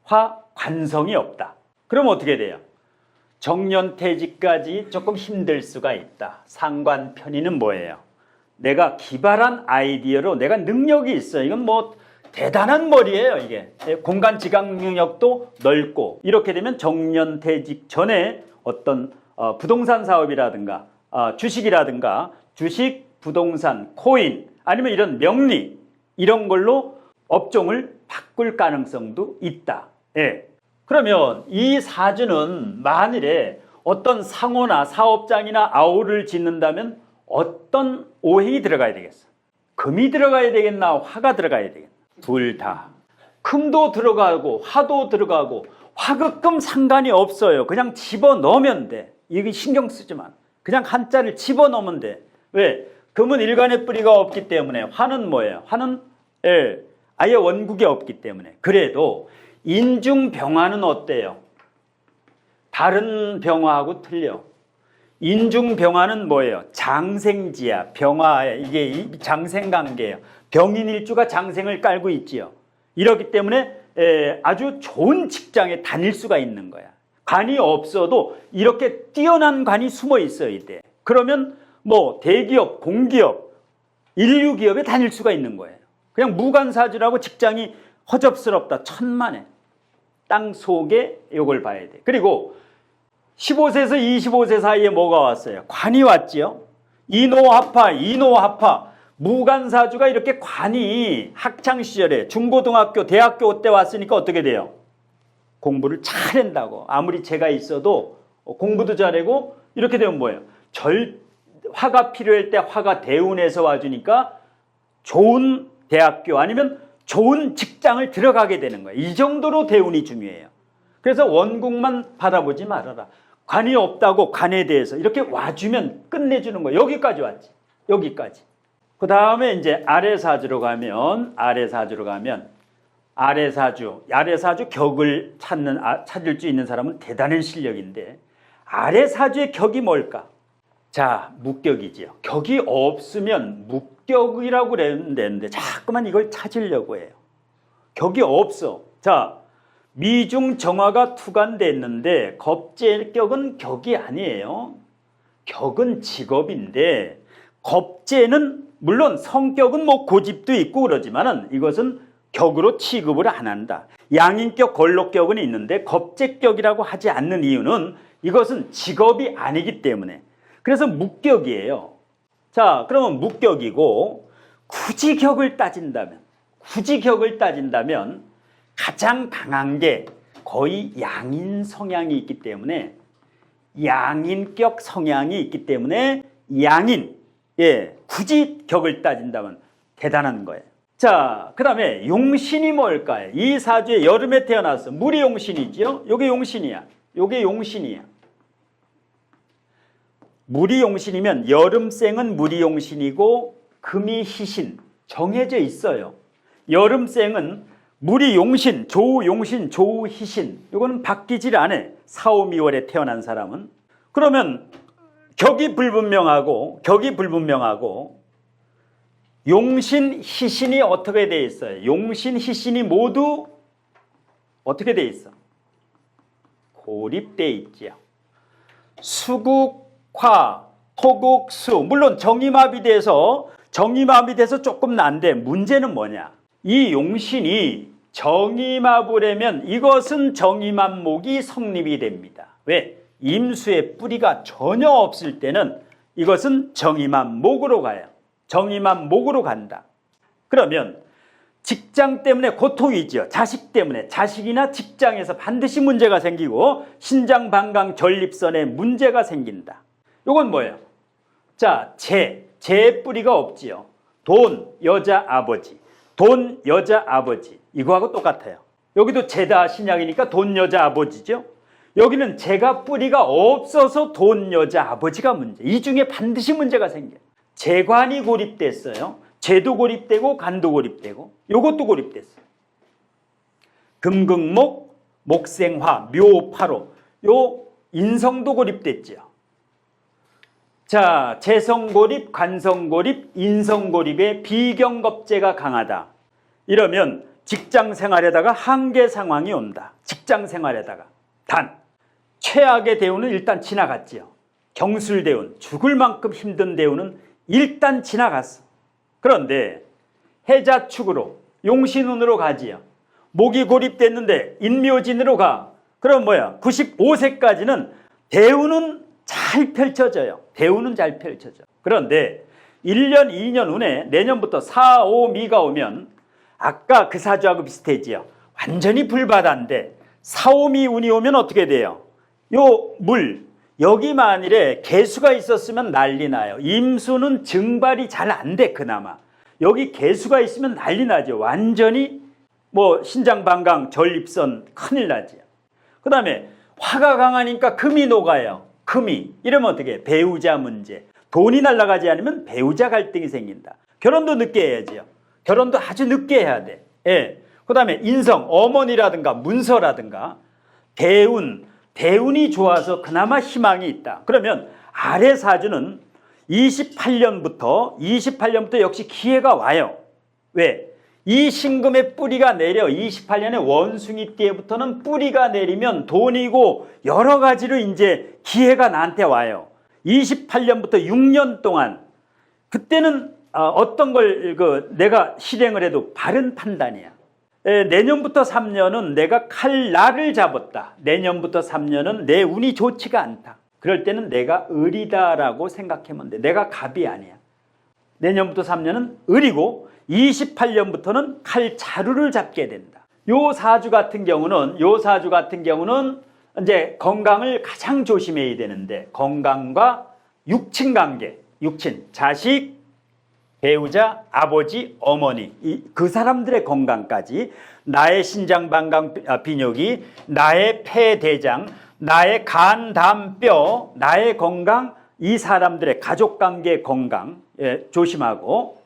화관성이 없다. 그럼 어떻게 돼요? 정년퇴직까지 조금 힘들 수가 있다. 상관편의는 뭐예요? 내가 기발한 아이디어로 내가 능력이 있어요. 이건 뭐 대단한 머리예요. 이게 공간 지각 능력도 넓고 이렇게 되면 정년퇴직 전에 어떤 부동산 사업이라든가 주식이라든가 주식, 부동산, 코인 아니면 이런 명리 이런 걸로 업종을 바꿀 가능성도 있다. 그러면 이 사주는 만일에 어떤 상호나 사업장이나 아우를 짓는다면 어떤 오행이 들어가야 되겠어? 금이 들어가야 되겠나? 화가 들어가야 되겠나? 둘 다. 금도 들어가고 화도 들어가고 화급금 상관이 없어요. 그냥 집어넣으면 돼. 이게 신경 쓰지 마. 그냥 한자를 집어넣으면 돼. 왜? 금은 일간의 뿌리가 없기 때문에 화는 뭐예요? 화는 아예 원국이 없기 때문에. 그래도 인중병화는 어때요? 다른 병화하고 틀려. 인중병화는 뭐예요? 장생지야. 병화, 이게 장생관계예요. 병인일주가 장생을 깔고 있지요. 이렇기 때문에 아주 좋은 직장에 다닐 수가 있는 거야. 관이 없어도 이렇게 뛰어난 관이 숨어 있어야 돼. 그러면 뭐 대기업, 공기업, 인류기업에 다닐 수가 있는 거예요. 그냥 무관사주라고 직장이 허접스럽다. 천만에. 땅 속에 이걸 봐야 돼. 그리고 15세에서 25세 사이에 뭐가 왔어요? 관이 왔지요. 이노화파. 무관사주가 이렇게 관이 학창시절에 중고등학교, 대학교 때 왔으니까 어떻게 돼요? 공부를 잘한다고. 아무리 제가 있어도 공부도 잘하고 이렇게 되면 뭐예요? 화가 필요할 때 화가 대운에서 와주니까 좋은 대학교 아니면 좋은 직장을 들어가게 되는 거예요. 이 정도로 대운이 중요해요. 그래서 원국만 바라보지 말아라. 관이 없다고 관에 대해서 이렇게 와주면 끝내주는 거예요. 여기까지 왔지. 여기까지. 그 다음에 이제 아래사주로 가면 아래사주 격을 찾을 수 있는 사람은 대단한 실력인데 아래사주의 격이 뭘까? 자, 묵격이지요. 격이 없으면 묵격이라고 그랬는데 자꾸만 이걸 찾으려고 해요. 격이 없어. 자, 미중 정화가 투관됐는데 겁재격은 격이 아니에요. 격은 직업인데 겁재는 물론 성격은 뭐 고집도 있고 그러지만은 이것은 격으로 취급을 안 한다. 양인격, 걸록격은 있는데 겁재격이라고 하지 않는 이유는 이것은 직업이 아니기 때문에. 그래서 묵격이에요. 자, 그러면 묵격이고 굳이 격을 따진다면 가장 강한 게 거의 양인 성향이 있기 때문에 양인격 성향이 있기 때문에 양인, 굳이 격을 따진다면 대단한 거예요. 자, 그 다음에 용신이 뭘까요? 이 사주에 여름에 태어났어. 물이 용신이죠. 요게 용신이야. 물이 용신이면 여름생은 물이 용신이고 금이 희신 정해져 있어요. 여름생은 물이 용신, 조용신, 조희신 이거는 바뀌질 않아. 4, 5, 2월에 태어난 사람은. 그러면 격이 불분명하고 용신, 희신이 어떻게 돼 있어요? 용신, 희신이 모두 어떻게 돼 있어? 고립돼 있지요. 수국, 화, 토국, 수. 물론 정임합이 돼서 조금 난데 문제는 뭐냐? 이 용신이 정임합을 하면 이것은 정임합목이 성립이 됩니다. 왜? 임수의 뿌리가 전혀 없을 때는 이것은 정임합목으로 가요. 정임합목으로 간다. 그러면 직장 때문에 고통이지요. 자식 때문에. 자식이나 직장에서 반드시 문제가 생기고 신장, 방광, 전립선에 문제가 생긴다. 이건 뭐예요? 자, 재의 뿌리가 없지요. 돈, 여자, 아버지. 이거하고 똑같아요. 여기도 재다 신약이니까 돈, 여자, 아버지죠. 여기는 재가 뿌리가 없어서 돈, 여자, 아버지가 문제. 이 중에 반드시 문제가 생겨요. 재관이 고립됐어요. 재도 고립되고 간도 고립되고 요것도 고립됐어요. 금극목, 목생화, 묘파로 요 인성도 고립됐죠. 자, 재성고립, 관성고립, 인성고립의 비경겁재가 강하다. 이러면 직장생활에다가 한계 상황이 온다. 직장생활에다가. 단, 최악의 대운은 일단 지나갔지요. 경술대운, 죽을 만큼 힘든 대운은 일단 지나갔어. 그런데 해자축으로, 용신운으로 가지요. 목이 고립됐는데 인묘진으로 가. 그럼 뭐야? 95세까지는 대운은 잘 펼쳐져요. 그런데 1년, 2년 후에 내년부터 4, 5, 미가 오면 아까 그 사주하고 비슷해지요. 완전히 불바다인데 4, 5, 미 운이 오면 어떻게 돼요? 요 물, 여기 만일에 개수가 있었으면 난리 나요. 임수는 증발이 잘 안 돼, 그나마. 여기 개수가 있으면 난리 나죠. 완전히 뭐 신장, 방광, 전립선 큰일 나죠. 그 다음에 화가 강하니까 금이 녹아요. 금이. 이러면 어떻게 해? 배우자 문제. 돈이 날아가지 않으면 배우자 갈등이 생긴다. 결혼도 늦게 해야지요. 결혼도 아주 늦게 해야 돼. 그 다음에 인성, 어머니라든가 문서라든가 대운이 좋아서 그나마 희망이 있다. 그러면 아래 사주는 28년부터 역시 기회가 와요. 왜? 이 신금의 뿌리가 내려 28년에 원숭이 때부터는 뿌리가 내리면 돈이고 여러 가지로 이제 기회가 나한테 와요. 28년부터 6년 동안 그때는 어떤 걸 내가 실행을 해도 바른 판단이야. 내년부터 3년은 내가 칼날을 잡았다. 내년부터 3년은 내 운이 좋지가 않다. 그럴 때는 내가 을이다라고 생각하면 돼. 내가 갑이 아니야. 내년부터 3년은 을이고 28년부터는 칼자루를 잡게 된다. 요 사주 같은 경우는 이제 건강을 가장 조심해야 되는데 건강과 육친 관계, 육친, 자식, 배우자, 아버지, 어머니 그 사람들의 건강까지 나의 신장, 방광, 비뇨기, 나의 폐, 대장, 나의 간, 담, 뼈, 나의 건강, 이 사람들의 가족관계 건강 조심하고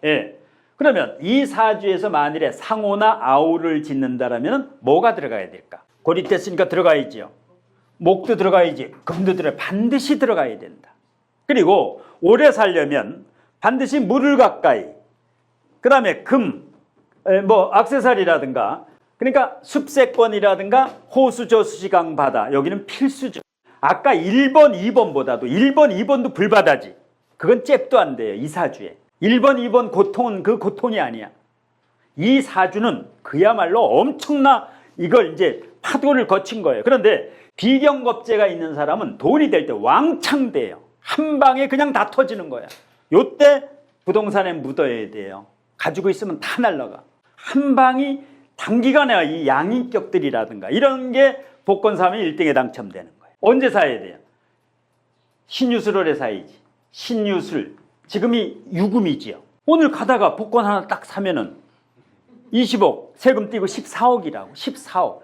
그러면 이 사주에서 만일에 상오나 아우를 짓는다라면 뭐가 들어가야 될까? 고립됐으니까 들어가야지요. 목도 들어가야지. 금도 반드시 들어가야 된다. 그리고 오래 살려면 반드시 물을 가까이, 그 다음에 금, 액세서리라든가, 그러니까 숲세권이라든가 호수, 저수지, 강, 바다, 여기는 필수죠. 아까 1번, 2번보다도 1번, 2번도 불바다지. 그건 잽도 안 돼요, 이 사주에. 1번, 2번 고통은 그 고통이 아니야. 이 사주는 그야말로 엄청나 이걸 이제 파도를 거친 거예요. 그런데 비경겁제가 있는 사람은 돈이 될 때 왕창 돼요. 한 방에 그냥 다 터지는 거야. 요때 부동산에 묻어야 돼요. 가지고 있으면 다 날라가. 한 방이 단기간에 이 양인격들이라든가 이런 게 복권 사면 1등에 당첨되는 거예요. 언제 사야 돼요? 신유술월에 사야지. 신유술. 지금이 유금이지요. 오늘 가다가 복권 하나 딱 사면은 20억, 세금 떼고 14억이라고. 14억.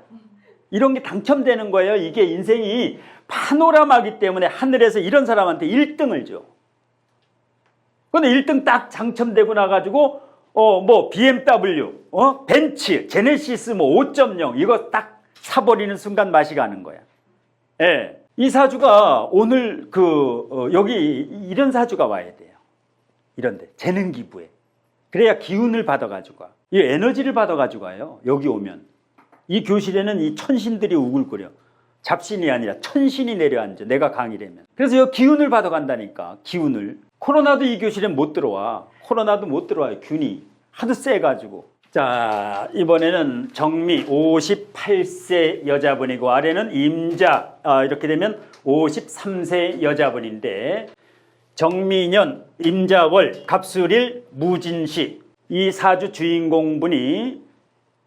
이런 게 당첨되는 거예요. 이게 인생이 파노라마기 때문에 하늘에서 이런 사람한테 1등을 줘. 근데 1등 딱 당첨되고 나가지고 BMW, 벤츠, 제네시스 5.0 이거 딱 사버리는 순간 맛이 가는 거야. 예. 이 사주가 오늘 여기 이런 사주가 와야 돼요. 이런데 재능 기부에. 그래야 기운을 받아가지고 와. 이 에너지를 받아가지고 와요. 여기 오면. 이 교실에는 이 천신들이 우글거려. 잡신이 아니라 천신이 내려앉아. 내가 강의라면. 그래서 이 기운을 받아간다니까. 기운을. 코로나도 이 교실에 못 들어와. 코로나도 못 들어와요. 균이. 하도 세가지고. 자, 이번에는 정미 58세 여자분이고 아래는 임자 이렇게 되면 53세 여자분인데 정미년, 임자월, 갑술일, 무진시 이 사주 주인공분이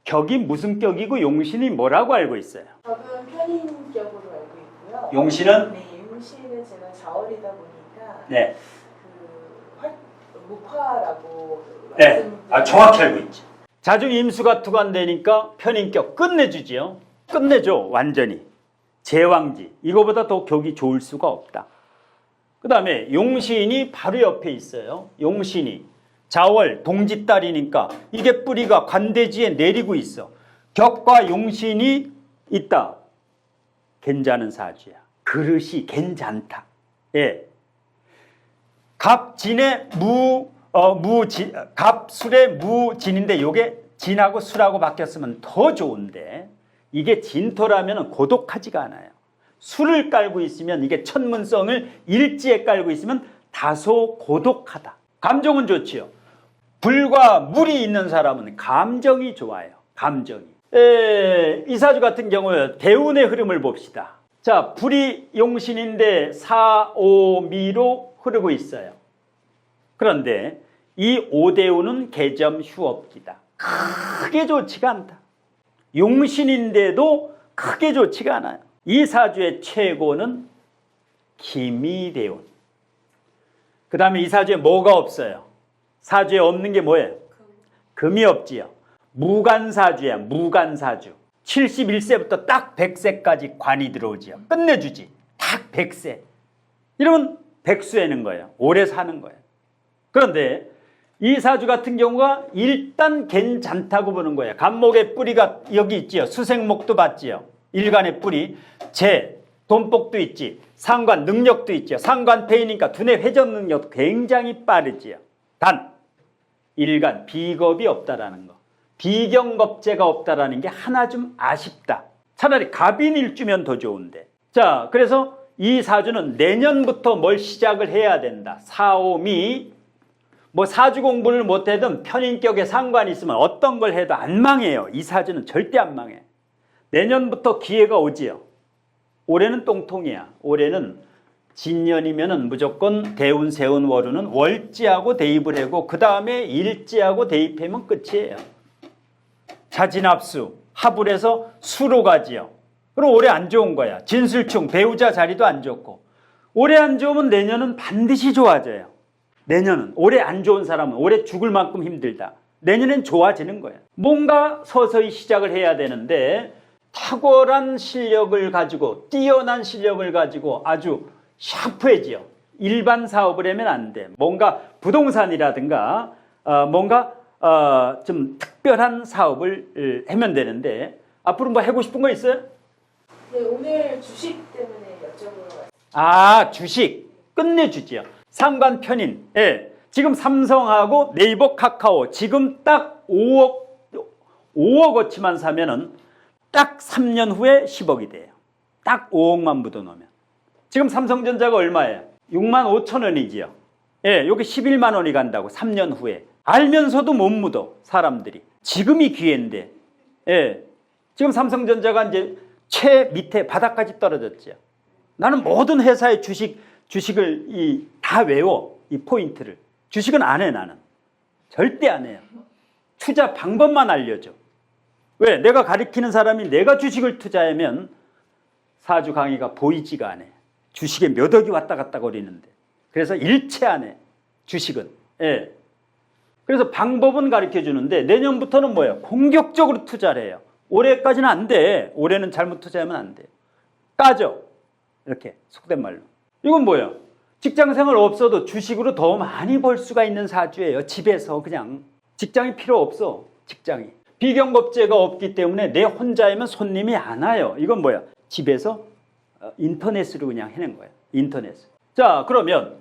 격이 무슨 격이고 용신이 뭐라고 알고 있어요? 저는 편인격으로 알고 있고요. 용신은? 네, 용신은 제가 자월이다 보니까 네. 목화라고 네. 정확히 알고 있죠. 자중 임수가 투관되니까 편인격 끝내주지요. 끝내줘 완전히. 제왕지. 이거보다 더 격이 좋을 수가 없다. 그 다음에 용신이 바로 옆에 있어요. 용신이. 자월 동짓달이니까 이게 뿌리가 관대지에 내리고 있어. 격과 용신이 있다. 괜찮은 사주야. 그릇이 괜찮다. 예. 갑진의 갑술의 무진인데 요게 진하고 술하고 바뀌었으면 더 좋은데 이게 진토라면 고독하지가 않아요. 술을 깔고 있으면 이게 천문성을 일지에 깔고 있으면 다소 고독하다. 감정은 좋지요. 불과 물이 있는 사람은 감정이 좋아요. 감정이. 이 사주 같은 경우에 대운의 흐름을 봅시다. 자, 불이 용신인데 사오미로 흐르고 있어요. 그런데 이 오대운은 개점 휴업기다. 크게 좋지가 않다. 용신인데도 크게 좋지가 않아요. 이 사주의 최고는 기미대운. 그 다음에 이 사주에 뭐가 없어요? 사주에 없는 게 뭐예요? 금이 없지요. 무간사주야. 무간사주. 71세부터 딱 100세까지 관이 들어오지요. 끝내주지. 딱 100세. 이러면 백수에는 거예요. 오래 사는 거예요. 그런데 이 사주 같은 경우가 일단 괜찮다고 보는 거예요. 간목의 뿌리가 여기 있지요. 수생목도 봤지요. 일간의 뿌리. 재, 돈복도 있지. 상관 능력도 있죠. 상관폐이니까 두뇌 회전 능력도 굉장히 빠르지요. 단 일간 비겁이 없다라는 거. 비경겁제가 없다라는 게 하나 좀 아쉽다. 차라리 갑인일주면 더 좋은데. 자, 그래서 이 사주는 내년부터 뭘 시작을 해야 된다. 사오미 뭐 사주 공부를 못해든 편인격에 상관이 있으면 어떤 걸 해도 안 망해요. 이 사주는 절대 안 망해. 내년부터 기회가 오지요. 올해는 똥통이야. 올해는 진년이면은 무조건 대운, 세운, 월운은 월지하고 대입을 하고 그 다음에 일지하고 대입하면 끝이에요. 자진합수, 합을 해서 수로 가지요. 그럼 올해 안 좋은 거야. 진술충, 배우자 자리도 안 좋고. 올해 안 좋으면 내년은 반드시 좋아져요. 내년은 올해 안 좋은 사람은 올해 죽을 만큼 힘들다. 내년엔 좋아지는 거야. 뭔가 서서히 시작을 해야 되는데 탁월한 실력을 가지고 뛰어난 실력을 가지고 아주 샤프해지요. 일반 사업을 하면 안 돼. 뭔가 부동산이라든가 뭔가 좀 특별한 사업을 하면 되는데 앞으로 뭐 하고 싶은 거 있어요? 네, 오늘 주식 때문에 여쭤보러 왔어요. 아, 주식 끝내주지요. 상관 편인. 예. 지금 삼성하고 네이버, 카카오 지금 딱 5억어치만 사면은 딱 3년 후에 10억이 돼요. 딱 5억만 묻어놓으면. 지금 삼성전자가 얼마예요? 6만 5천 원이지요. 예, 여기 11만 원이 간다고 3년 후에. 알면서도 못 묻어 사람들이. 지금이 기회인데. 예. 지금 삼성전자가 이제 최 밑에 바닥까지 떨어졌죠. 나는 모든 회사의 주식을 다 외워. 이 포인트를. 주식은 안 해, 나는. 절대 안 해요. 투자 방법만 알려줘. 왜? 내가 가리키는 사람이 내가 주식을 투자하면 사주 강의가 보이지가 않아요. 주식에 몇 억이 왔다 갔다 거리는데. 그래서 일체 안 해. 주식은. 예. 그래서 방법은 가르쳐 주는데 내년부터는 뭐예요? 공격적으로 투자를 해요. 올해까지는 안 돼. 올해는 잘못 투자하면 안 돼. 까져. 이렇게 속된 말로. 이건 뭐예요? 직장생활 없어도 주식으로 더 많이 벌 수가 있는 사주예요. 집에서 그냥. 직장이 필요 없어. 직장이. 비경겁제가 없기 때문에 내 혼자이면 손님이 안 와요. 이건 뭐야? 집에서 인터넷으로 그냥 해낸 거예요. 인터넷. 자, 그러면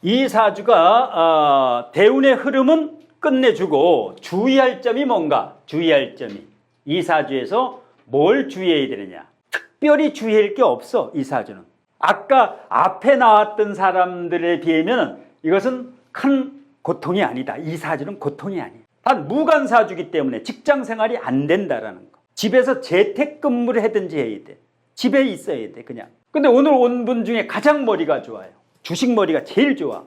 이 사주가 대운의 흐름은 끝내주고 주의할 점이 뭔가? 주의할 점이. 이 사주에서 뭘 주의해야 되느냐? 특별히 주의할 게 없어. 이 사주는. 아까 앞에 나왔던 사람들에 비하면 이것은 큰 고통이 아니다. 이 사주는 고통이 아니야. 단 무관사주기 때문에 직장생활이 안 된다라는 거. 집에서 재택근무를 하든지 해야 돼. 집에 있어야 돼 그냥. 근데 오늘 온 분 중에 가장 머리가 좋아요. 주식 머리가 제일 좋아.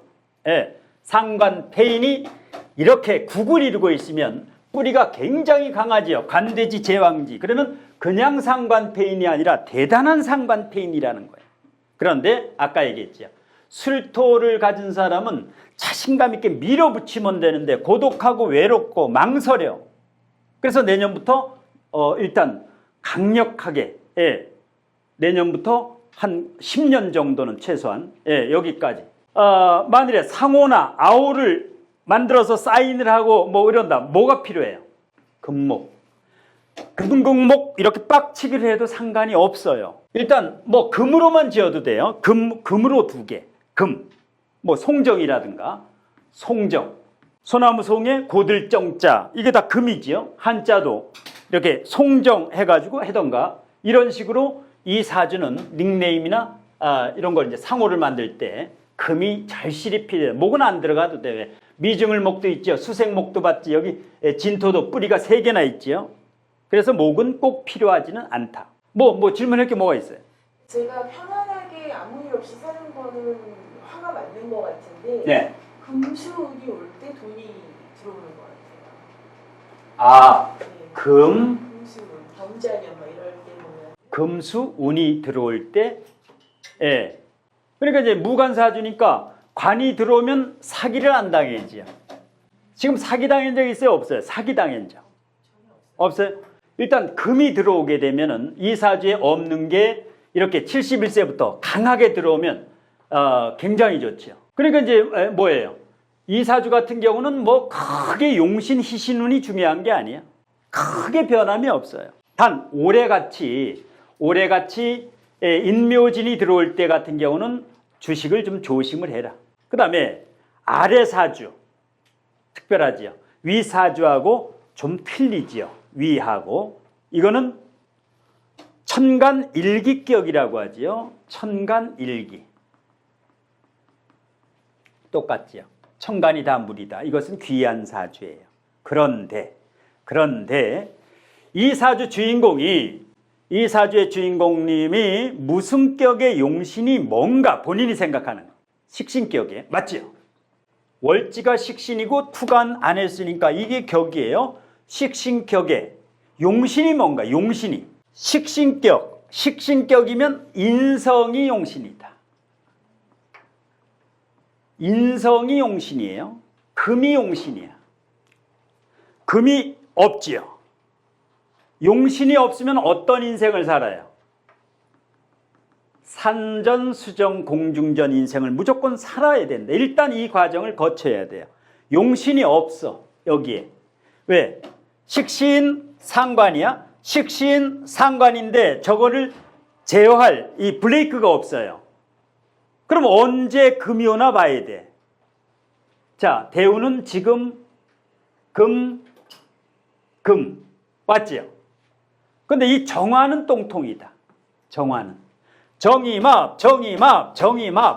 예. 상관폐인이 이렇게 국을 이루고 있으면 뿌리가 굉장히 강하지요. 관대지 제왕지. 그러면 그냥 상관폐인이 아니라 대단한 상관폐인이라는 거예요. 그런데 아까 얘기했죠. 술토를 가진 사람은 자신감 있게 밀어붙이면 되는데 고독하고 외롭고 망설여. 그래서 내년부터 일단 강력하게 내년부터 한 10년 정도는 최소한 여기까지. 만일에 상호나 아오를 만들어서 사인을 하고 뭐 이런다. 뭐가 필요해요? 금목. 금금목 이렇게 빡치기를 해도 상관이 없어요. 일단 뭐 금으로만 지어도 돼요. 금으로 2개. 금. 뭐 송정이라든가 송정. 소나무 송에 고들정자. 이게 다 금이지요. 한자도 이렇게 송정 해가지고 해던가 이런 식으로 이 사주는 닉네임이나 이런 걸 이제 상호를 만들 때 금이 절실히 필요해요. 목은 안 들어가도 돼. 미증을목도 있죠. 수생목도 봤지. 여기 진토도 뿌리가 3개나 있지요. 그래서 목은 꼭 필요하지는 않다. 뭐 질문할 게 뭐가 있어요? 제가 편안하게 아무 일 없이 사는 거는 화가 맞는 것 같은데 네. 금수운이 올 때 돈이 들어오는 것 같아요. 아, 네. 금수운 경자년 뭐 이럴 때 보면 운이 들어올 때, 그러니까 이제 무관사주니까 관이 들어오면 사기를 안 당해지요. 지금 사기 당한 적 있어요? 없어요? 사기 당한 적 없어요? 일단 금이 들어오게 되면은 이 사주에 없는 게 이렇게 71세부터 강하게 들어오면 굉장히 좋죠. 그러니까 이제 뭐예요? 이 사주 같은 경우는 뭐 크게 용신, 희신운이 중요한 게 아니에요. 크게 변함이 없어요. 단 올해같이 인묘진이 들어올 때 같은 경우는 주식을 좀 조심을 해라. 그 다음에 아래 사주 특별하지요. 위 사주하고 좀 틀리지요. 위하고 이거는 천간일기격이라고 하지요. 천간일기 똑같지요. 천간이 다 물이다. 이것은 귀한 사주예요. 그런데 이 사주 주인공이 이 사주의 주인공님이 무슨 격의 용신이 뭔가 본인이 생각하는 식신격에 맞지요. 월지가 식신이고 투간 안 했으니까 이게 격이에요. 식신격에 용신이 뭔가 용신이 식신격이면 인성이 용신이다. 인성이 용신이에요. 금이 용신이야. 금이 없지요. 용신이 없으면 어떤 인생을 살아요? 산전, 수정, 공중전 인생을 무조건 살아야 된다. 일단 이 과정을 거쳐야 돼요. 용신이 없어 여기에. 왜? 식신 상관이야? 식신 상관인데 저거를 제어할 이 브레이크가 없어요. 그럼 언제 금이 오나 봐야 돼. 자, 대우는 지금 금 맞지요? 근데 이 정화는 똥통이다. 정화는 정이합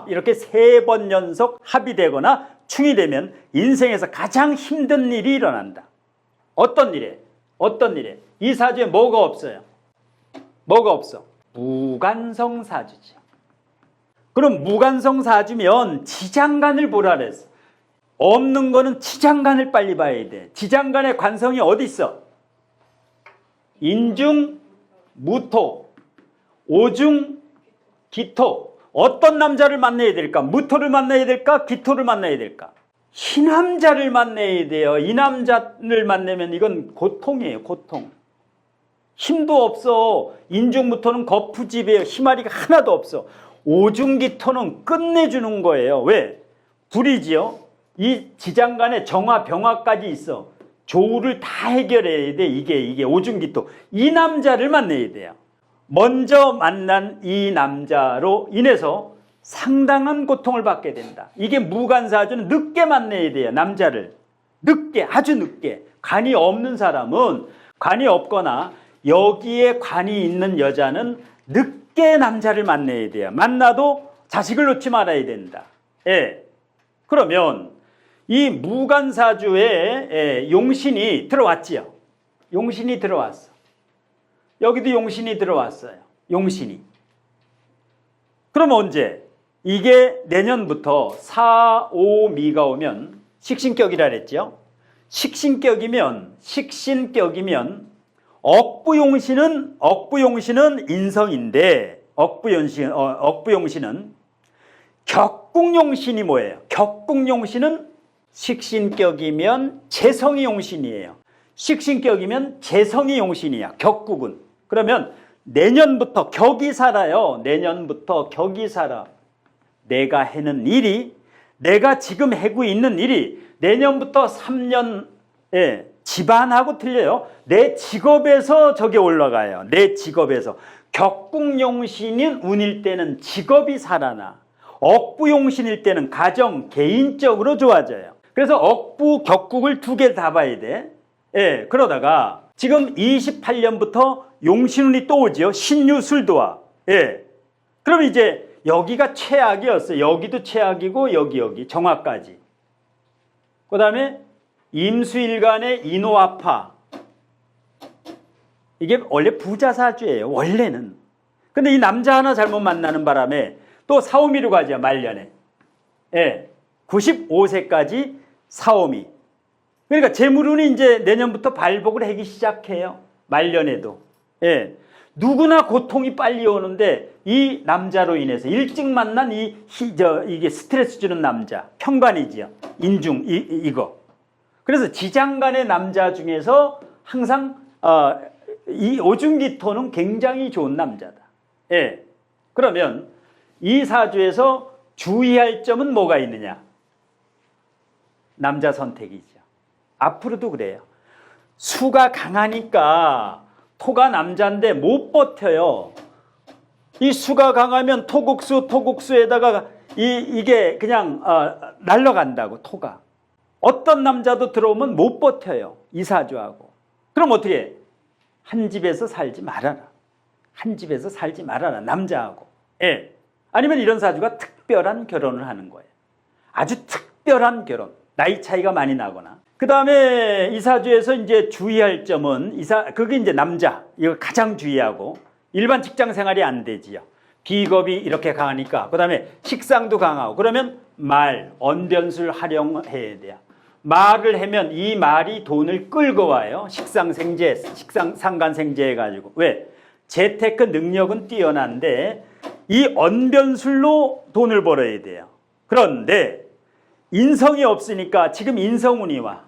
이렇게 3번 연속 합이 되거나 충이 되면 인생에서 가장 힘든 일이 일어난다. 어떤 일에? 이 사주에 뭐가 없어요? 뭐가 없어? 무관성 사주죠. 그럼 무관성 사주면 지장간을 보라 그랬어. 없는 거는 지장간을 빨리 봐야 돼. 지장간의 관성이 어디 있어? 인중 무토, 오중 기토. 어떤 남자를 만나야 될까? 무토를 만나야 될까? 기토를 만나야 될까? 이 남자를 만나야 돼요. 이 남자를 만나면 이건 고통이에요. 고통. 힘도 없어. 인중무토는 거푸집이에요. 희마리가 하나도 없어. 오중기토는 끝내주는 거예요. 왜? 불이지요. 이 지장간에 정화, 병화까지 있어. 조우를 다 해결해야 돼. 이게 오중기토. 이 남자를 만나야 돼요. 먼저 만난 이 남자로 인해서 상당한 고통을 받게 된다. 이게 무관사주는 늦게 만나야 돼요. 남자를. 늦게, 아주 늦게. 관이 없는 사람은 관이 없거나 여기에 관이 있는 여자는 늦게 남자를 만나야 돼요. 만나도 자식을 놓지 말아야 된다. 예. 그러면 이 무관사주에 용신이 들어왔지요. 용신이 들어왔어. 여기도 용신이 들어왔어요. 용신이. 그럼 언제? 이게 내년부터 4, 5, 미가 오면 식신격이라 그랬죠. 식신격이면 억부용신은 인성인데 억부용신은 격국용신이 뭐예요? 격국용신은 식신격이면 재성이 용신이에요. 식신격이면 재성이 용신이야. 격국은. 그러면 내년부터 격이 살아요. 내년부터 격이 살아. 내가 해는 일이, 내가 지금 하고 있는 일이 내년부터 3년에 집안하고 틀려요. 내 직업에서 저게 올라가요. 내 직업에서. 격국용신인 운일 때는 직업이 살아나. 억부용신일 때는 가정, 개인적으로 좋아져요. 그래서 억부, 격국을 2개 다 봐야 돼. 예, 그러다가 지금 28년부터 용신운이 또 오지요. 신유술도와. 예. 그럼 이제 여기가 최악이었어요. 여기도 최악이고 여기 정화까지. 그 다음에 임수일간의 인호아파. 이게 원래 부자사주예요. 원래는. 근데 이 남자 하나 잘못 만나는 바람에 또 사오미로 가죠. 말년에. 예. 95세까지 사오미. 그러니까 재물운이 이제 내년부터 발복을 하기 시작해요. 말년에도. 예. 누구나 고통이 빨리 오는데 이 남자로 인해서 일찍 만난 이게 스트레스 주는 남자. 편관이지요. 인중, 이거. 그래서 지장간의 남자 중에서 항상, 이 오중기토는 굉장히 좋은 남자다. 예. 그러면 이 사주에서 주의할 점은 뭐가 있느냐? 남자 선택이죠. 앞으로도 그래요. 수가 강하니까 토가 남자인데 못 버텨요. 이 수가 강하면 토국수에다가 이게 그냥 날아간다고, 토가. 어떤 남자도 들어오면 못 버텨요, 이 사주하고. 그럼 어떻게 해? 한 집에서 살지 말아라. 한 집에서 살지 말아라, 남자하고. 예. 아니면 이런 사주가 특별한 결혼을 하는 거예요. 아주 특별한 결혼. 나이 차이가 많이 나거나. 그 다음에 이 사주에서 이제 주의할 점은, 그게 이제 남자, 이거 가장 주의하고, 일반 직장 생활이 안 되지요. 비겁이 이렇게 강하니까. 그 다음에 식상도 강하고. 그러면 언변술 활용해야 돼요. 말을 하면 이 말이 돈을 끌고 와요. 상관생제 해가지고. 왜? 재테크 능력은 뛰어난데 이 언변술로 돈을 벌어야 돼요. 그런데 인성이 없으니까 지금 인성운이 와.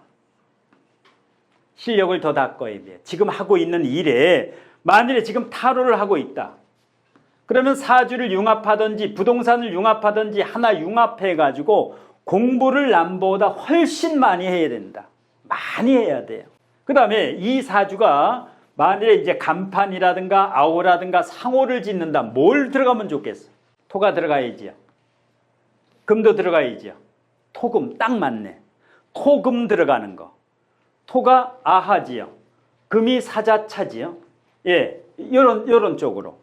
실력을 더 닦아야 돼요. 지금 하고 있는 일에 만일에 지금 타로를 하고 있다. 그러면 사주를 융합하든지 부동산을 융합하든지 하나 융합해가지고 공부를 남보다 훨씬 많이 해야 된다. 많이 해야 돼요. 그 다음에 이 사주가 만일에 이제 간판이라든가 아오라든가 상호를 짓는다. 뭘 들어가면 좋겠어? 토가 들어가야지요. 금도 들어가야지요. 토금 딱 맞네. 토금 들어가는 거. 토가 아하지요. 금이 사자차지요. 예, 요런 쪽으로.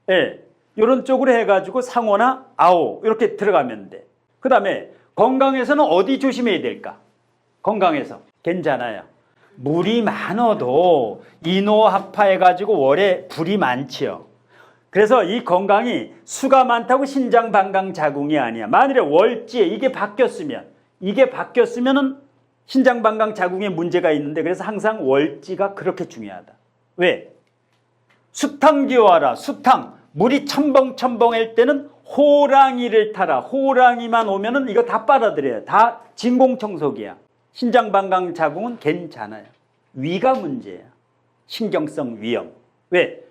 예, 요런 쪽으로 해가지고 상호나 아오 이렇게 들어가면 돼. 그 다음에 건강에서는 어디 조심해야 될까? 건강에서 괜찮아요. 물이 많아도 이노합파해가지고 월에 불이 많지요. 그래서 이 건강이 수가 많다고 신장 방광 자궁이 아니야. 만일에 월지에 이게 바뀌었으면은 신장 방광 자궁에 문제가 있는데, 그래서 항상 월지가 그렇게 중요하다. 왜? 수탕 기워라. 수탕. 물이 첨벙첨벙할 때는 호랑이를 타라. 호랑이만 오면은 이거 다 빨아들여요. 다 진공청소기야. 신장 방광 자궁은 괜찮아요. 위가 문제야. 신경성 위염. 왜?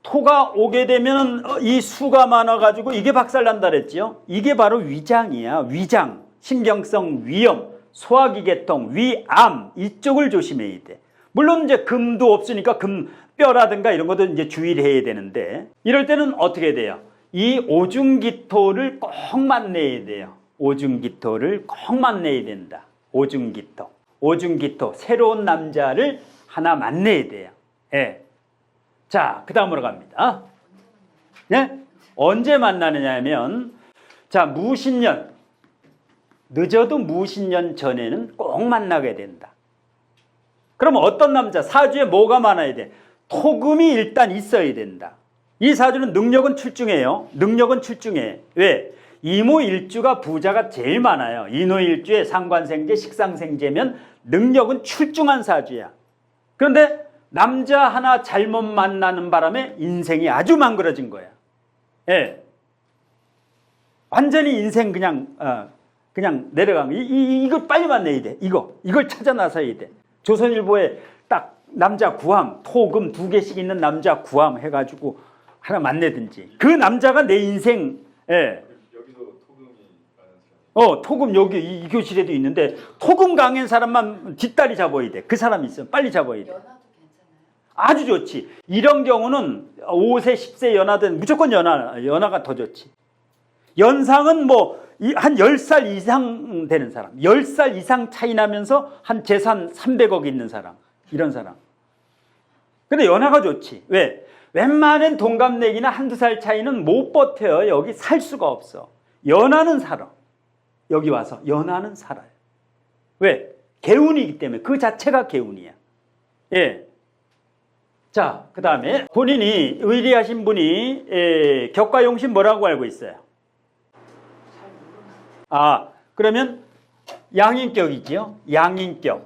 토가 오게 되면 이 수가 많아가지고 이게 박살난다 그랬지요. 이게 바로 위장이야. 위장, 신경성 위염, 소화기계통, 위암 이쪽을 조심해야 돼. 물론 이제 금도 없으니까 뼈라든가 이런 것도 이제 주의를 해야 되는데, 이럴 때는 어떻게 돼요? 이 오중기토를 꼭 만내야 돼요. 오중기토를 꼭 만내야 된다. 오중기토. 새로운 남자를 하나 만나야 돼요. 예. 자, 그 다음으로 갑니다. 네? 언제 만나느냐 하면, 자, 무신년. 늦어도 무신년 전에는 꼭 만나게 된다. 그럼 어떤 남자, 사주에 뭐가 많아야 돼? 토금이 일단 있어야 된다. 이 사주는 능력은 출중해요. 왜? 이모일주가 부자가 제일 많아요. 인호일주에 상관생제, 식상생제면 능력은 출중한 사주야. 그런데 남자 하나 잘못 만나는 바람에 인생이 아주 망그러진 거야. 예. 완전히 인생 그냥 내려간 거. 이걸 빨리 만나야 돼. 이걸 찾아 나서야 돼. 조선일보에 딱 남자 구함, 토금 2개씩 있는 남자 구함 해가지고 하나 만나든지. 그 남자가 내 인생, 예. 여기도 토금이 많은 사람. 토금 여기 이 교실에도 있는데, 토금 강한 사람만 뒷다리 잡아야 돼. 그 사람 있으면 빨리 잡아야 돼. 연하도 괜찮아요? 아주 좋지. 이런 경우는 5세, 10세 연하든 무조건 연하가 더 좋지. 연상은 한 10살 이상 되는 사람, 10살 이상 차이 나면서 한 재산 300억 있는 사람, 이런 사람. 근데 연하가 좋지. 왜? 웬만한 동갑내기나 한두 살 차이는 못 버텨요. 여기 살 수가 없어. 연하는 살아. 여기 와서 연하는 살아요. 왜? 개운이기 때문에. 그 자체가 개운이야. 예. 자, 그 다음에 본인이 의리하신 분이 격과용신 뭐라고 알고 있어요? 그러면 양인격이지요. 양인격에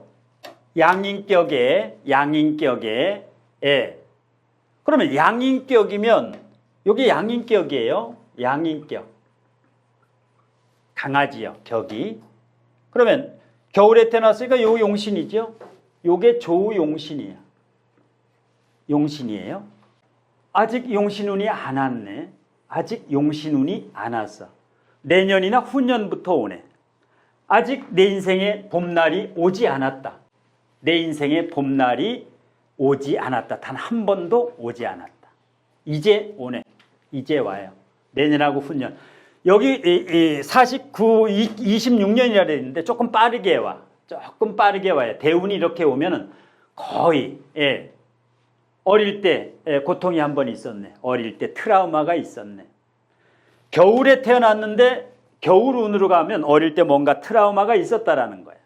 그러면 양인격이면 여기 양인격이에요. 양인격. 강하지요. 격이. 그러면 겨울에 태어났으니까 요 용신이죠. 요게 조용신이에요. 용신이에요. 아직 용신운이 안 왔네. 아직 용신운이 안 왔어. 내년이나 후년부터 오네. 아직 내 인생에 봄날이 오지 않았다. 내 인생에 봄날이 오지 않았다. 단 한 번도 오지 않았다. 이제 오네. 이제 와요. 내년하고 후년. 여기 26년이라 그랬는데 조금 빠르게 와. 조금 빠르게 와요. 대운이 이렇게 오면은 거의 어릴 때 고통이 한 번 있었네. 어릴 때 트라우마가 있었네. 겨울에 태어났는데 겨울운으로 가면 어릴 때 뭔가 트라우마가 있었다라는 거예요.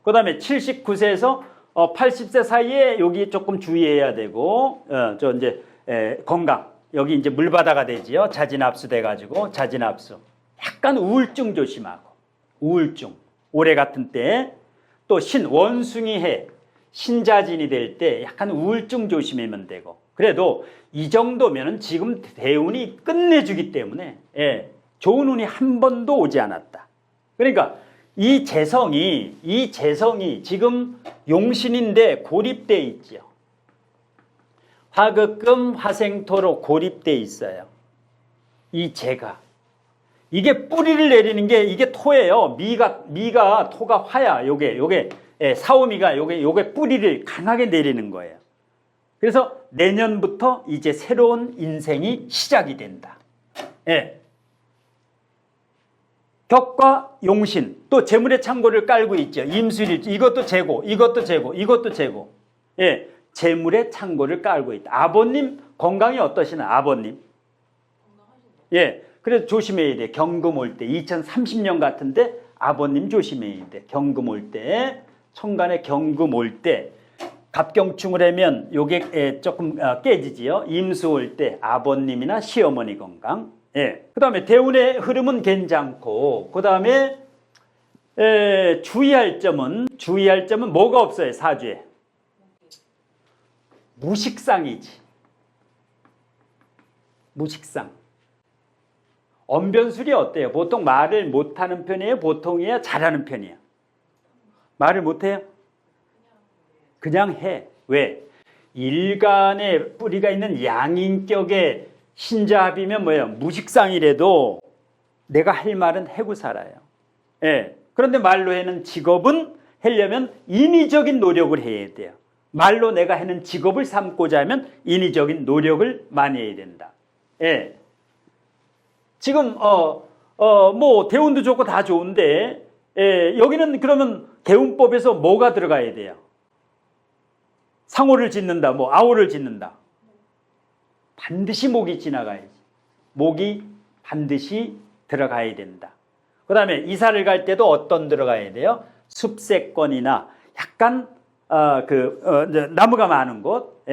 그 다음에 79세에서 80세 사이에 여기 조금 주의해야 되고, 저 이제 건강. 여기 이제 물바다가 되지요. 자진압수 돼가지고, 자진압수. 약간 우울증 조심하고, 우울증. 올해 같은 때, 또 원숭이 해, 신자진이 될 때 약간 우울증 조심하면 되고, 그래도 이 정도면은 지금 대운이 끝내주기 때문에, 좋은 운이 한 번도 오지 않았다. 그러니까 이 재성이 지금 용신인데 고립돼 있죠. 화극금 화생토로 고립돼 있어요. 이 재가 이게 뿌리를 내리는 게 이게 토예요. 미가 토가 화야. 요게 사오미가 요게 뿌리를 강하게 내리는 거예요. 그래서 내년부터 이제 새로운 인생이 시작이 된다. 격과 용신, 또 재물의 창고를 깔고 있죠. 임수일지, 이것도 재고, 이것도 재고, 이것도 재고. 재물의 창고를 깔고 있다. 아버님 건강이 어떠시나, 아버님? 그래서 조심해야 돼. 경금 올 때, 2030년 같은데 아버님 조심해야 돼. 경금 올 때, 천간에 경금 올 때, 갑경충을 하면 요게 조금 깨지지요. 임수 올 때 아버님이나 시어머니 건강. 그 다음에 대운의 흐름은 괜찮고, 그 다음에 주의할 점은 뭐가 없어요, 사주에? 무식상이지. 무식상. 언변술이 어때요? 보통 말을 못하는 편이에요? 보통이야? 잘하는 편이에요? 말을 못해요? 그냥 해. 왜? 일간에 뿌리가 있는 양인격의 신자합이면 뭐예요? 무식상이라도 내가 할 말은 하고 살아요. 그런데 말로 하는 직업은 하려면 인위적인 노력을 해야 돼요. 말로 내가 하는 직업을 삼고자 하면 인위적인 노력을 많이 해야 된다. 지금 뭐 대운도 좋고 다 좋은데 여기는 그러면 대운법에서 뭐가 들어가야 돼요? 상호를 짓는다, 뭐 아호를 짓는다. 반드시 목이 지나가야지. 목이 반드시 들어가야 된다. 그 다음에 이사를 갈 때도 어떤 들어가야 돼요? 숲세권이나 약간 나무가 많은 곳,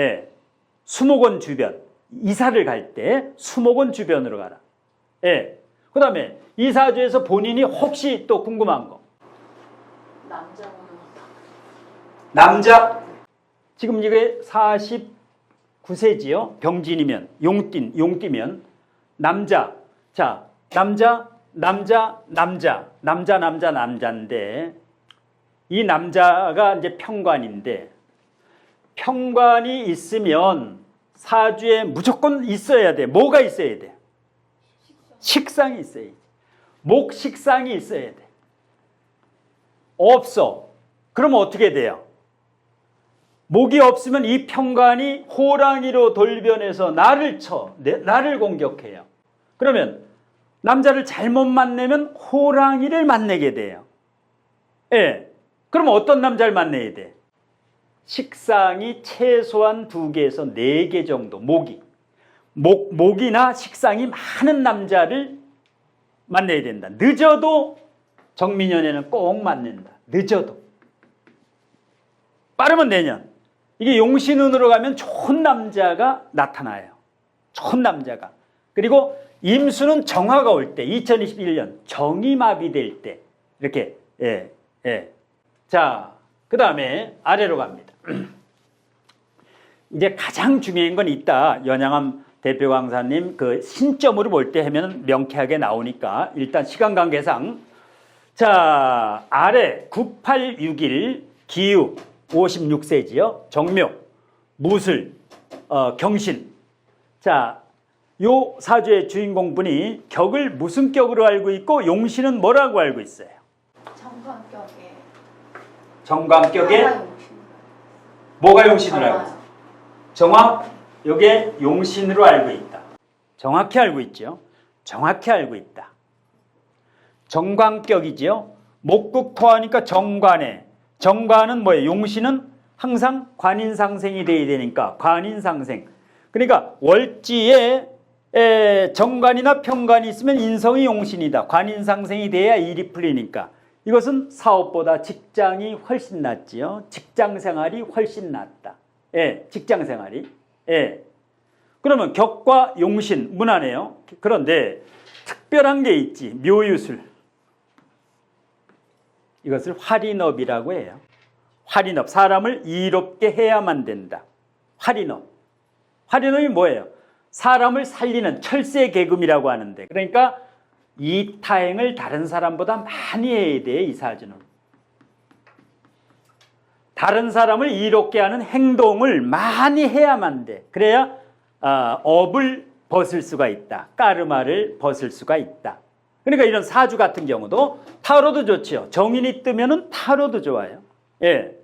수목원 주변. 이사를 갈 때 수목원 주변으로 가라. 그 다음에 이 사주에서 본인이 혹시 또 궁금한 거. 남자. 지금 이게 49세지요. 병진이면 용띠면 남자. 자, 남자인데 이 남자가 이제 평관인데 평관이 있으면 사주에 무조건 있어야 돼. 뭐가 있어야 돼? 식상이 있어야 돼. 목식상이 있어야 돼. 없어. 그러면 어떻게 돼요? 목이 없으면 이 평관이 호랑이로 돌변해서 나를 공격해요. 그러면 남자를 잘못 만나면 호랑이를 만나게 돼요. 그럼 어떤 남자를 만나야 돼? 식상이 최소한 2개에서 4개 정도, 목이나 식상이 많은 남자를 만나야 된다. 늦어도 정민년에는 꼭 만난다. 늦어도. 빠르면 내년. 이게 용신운으로 가면 좋은 남자가 나타나요. 좋은 남자가. 그리고 임수는 정화가 올 때, 2021년 정이 마비될 때 이렇게. 자, 그 다음에 아래로 갑니다. 이제 가장 중요한 건 있다. 연양암 대표 강사님 그 신점으로 볼 때 하면 명쾌하게 나오니까 일단 시간 관계상 자, 아래 9861 기우 56세지요. 정묘, 무술, 경신. 자, 요 사주의 주인공분이 격을 무슨 격으로 알고 있고 용신은 뭐라고 알고 있어요? 정관격에 뭐가 용신으로 알고 있어요? 정화, 요게 용신으로 알고 있다. 정확히 알고 있죠. 정확히 알고 있다. 정관격이지요. 목국토하니까 정관에. 정관은 뭐예요? 용신은 항상 관인상생이 돼야 되니까 관인상생. 그러니까 월지에 정관이나 편관이 있으면 인성이 용신이다. 관인상생이 돼야 일이 풀리니까. 이것은 사업보다 직장이 훨씬 낫지요. 직장생활이 훨씬 낫다. 예, 직장생활이. 예. 그러면 격과 용신 무난해요. 그런데 특별한 게 있지. 묘유술. 이것을 활인업이라고 해요. 활인업. 사람을 이롭게 해야만 된다. 활인업. 활인업이 뭐예요? 사람을 살리는 철새계금이라고 하는데, 그러니까 이타행을 다른 사람보다 많이 해야 돼. 이 사주는. 다른 사람을 이롭게 하는 행동을 많이 해야만 돼. 그래야 업을 벗을 수가 있다. 까르마를 벗을 수가 있다. 그러니까 이런 사주 같은 경우도 타로도 좋죠. 정인이 뜨면은 타로도 좋아요. 예.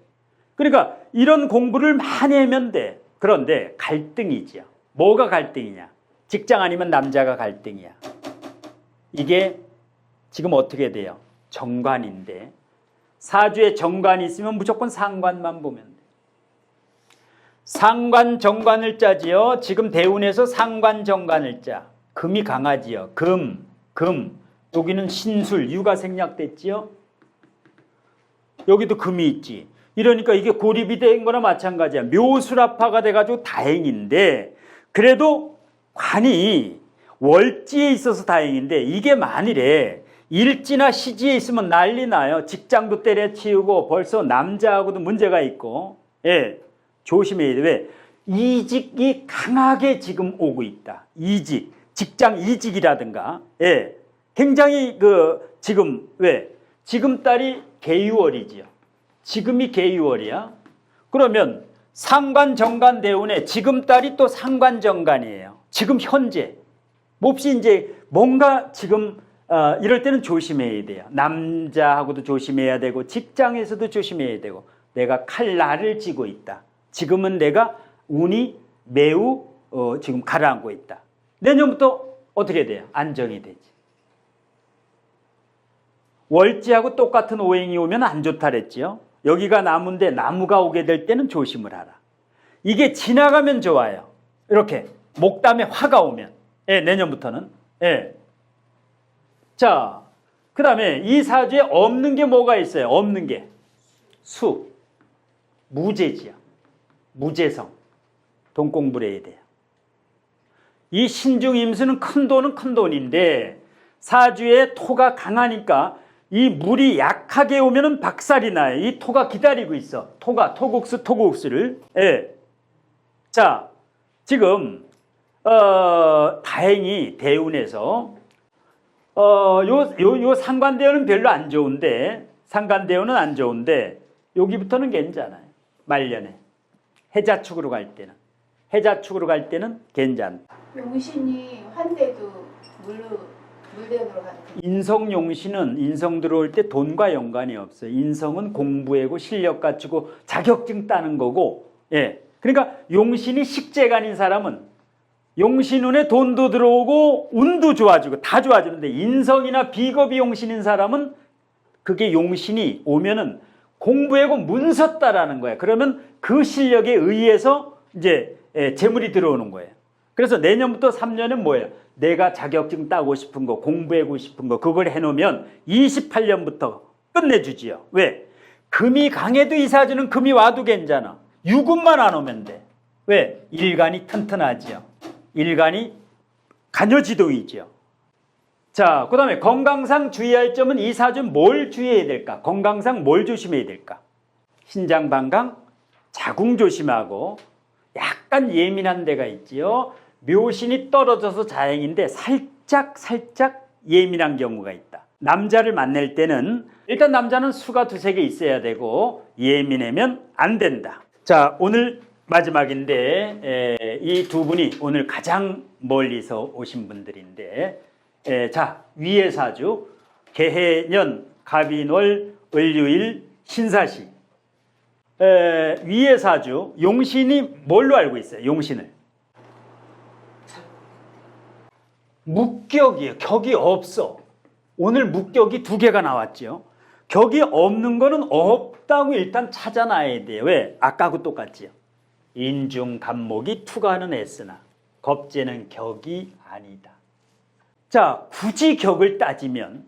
그러니까 이런 공부를 많이 하면 돼. 그런데 갈등이죠. 뭐가 갈등이냐? 직장 아니면 남자가 갈등이야. 이게 지금 어떻게 돼요? 정관인데 사주에 정관이 있으면 무조건 상관만 보면 돼. 상관 정관을 짜지요. 지금 대운에서 상관 정관을 짜. 금이 강하지요. 금. 여기는 신술, 유가 생략됐지요. 여기도 금이 있지. 이러니까 이게 고립이 된 거나 마찬가지야. 묘술합화가 돼가지고 다행인데, 그래도 관이 월지에 있어서 다행인데, 이게 만일에 일지나 시지에 있으면 난리 나요. 직장도 때려치우고 벌써 남자하고도 문제가 있고. 예, 조심해야 돼. 왜? 이직이 강하게 지금 오고 있다. 이직, 직장 이직이라든가. 예, 굉장히 지금 왜? 지금 달이 개유월이지요. 지금이 개유월이야. 그러면 상관 정관 대운에 지금 달이 또 상관 정관이에요. 지금 현재. 몹시 이제 뭔가 지금 이럴 때는 조심해야 돼요. 남자하고도 조심해야 되고 직장에서도 조심해야 되고 내가 칼날을 쥐고 있다. 지금은 내가 운이 매우 지금 가라앉고 있다. 내년부터 어떻게 돼요? 안정이 되지. 월지하고 똑같은 오행이 오면 안 좋다 그랬지요. 여기가 나무인데 나무가 오게 될 때는 조심을 하라. 이게 지나가면 좋아요. 이렇게 목담에 화가 오면. 예, 내년부터는. 예. 자, 그 다음에 이 사주에 없는 게 뭐가 있어요? 없는 게. 수. 무재지요. 무재성. 돈 공부를 해야 돼요. 이 신중임수는 큰 돈인데 사주에 토가 강하니까 이 물이 약하게 오면은 박살이 나요. 이 토가 기다리고 있어. 토국수를. 예. 자, 지금 다행히 대운에서 요 상관대운은 별로 안 좋은데, 상관대운은 안 좋은데 여기부터는 괜찮아요. 말년에 해자축으로 갈 때는 괜찮다. 용신이 환대도 물대운으로 가는 거예요. 인성용신은 인성 들어올 때 돈과 연관이 없어요. 인성은 공부하고 실력 갖추고 자격증 따는 거고, 예. 그러니까 용신이 식재간인 사람은 용신운에 돈도 들어오고 운도 좋아지고 다 좋아지는데, 인성이나 비겁이 용신인 사람은 그게 용신이 오면은 공부하고 문서 따라는 거야. 그러면 그 실력에 의해서 이제 재물이 들어오는 거예요. 그래서 내년부터 3년은 뭐예요? 내가 자격증 따고 싶은 거, 공부하고 싶은 거, 그걸 해놓으면 28년부터 끝내주지요. 왜? 금이 강해도 이 사주는 금이 와도 괜찮아. 유금만 안 오면 돼. 왜? 일간이 튼튼하지요. 일간이 간여지동이지요. 자, 그 다음에 건강상 주의할 점은 이 사주는 뭘 주의해야 될까? 건강상 뭘 조심해야 될까? 신장 방광, 자궁 조심하고, 약간 예민한 데가 있지요. 묘신이 떨어져서 다행인데 살짝 예민한 경우가 있다. 남자를 만날 때는 일단 남자는 수가 두세 개 있어야 되고 예민하면 안 된다. 자, 오늘 마지막인데 이 두 분이 오늘 가장 멀리서 오신 분들인데, 자, 위의 사주 개해년 갑인월 을유일 신사시, 위의 사주 용신이 뭘로 알고 있어요? 용신을 묵격이에요. 격이 없어. 오늘 묵격이 2개가 나왔죠. 격이 없는 거는 없다고 일단 찾아놔야 돼요. 왜? 아까하고 똑같지요. 인중 간목이 투가는 애쓰나 겁재는 격이 아니다. 자, 굳이 격을 따지면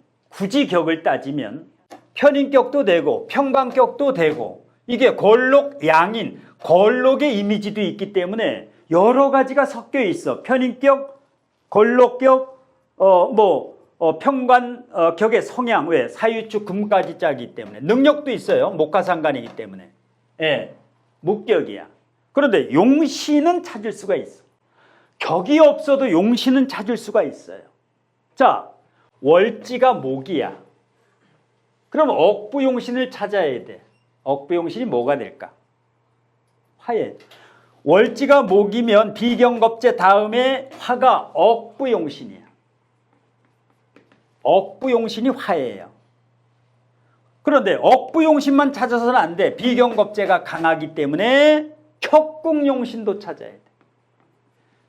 편인격도 되고 평관격도 되고 이게 걸록 양인, 걸록의 이미지도 있기 때문에 여러 가지가 섞여 있어. 편인격, 걸록격, 평관격의 성향, 왜? 사유축 금까지 짜기 때문에 능력도 있어요. 목화상관이기 때문에. 예, 묵격이야. 그런데 용신은 찾을 수가 있어. 격이 없어도 용신은 찾을 수가 있어요. 자, 월지가 목이야. 그럼 억부용신을 찾아야 돼. 억부용신이 뭐가 될까? 화해. 월지가 목이면 비경겁재 다음에 화가 억부용신이야. 억부용신이 화해예요. 그런데 억부용신만 찾아서는 안 돼. 비경겁재가 강하기 때문에 격국용신도 찾아야 돼.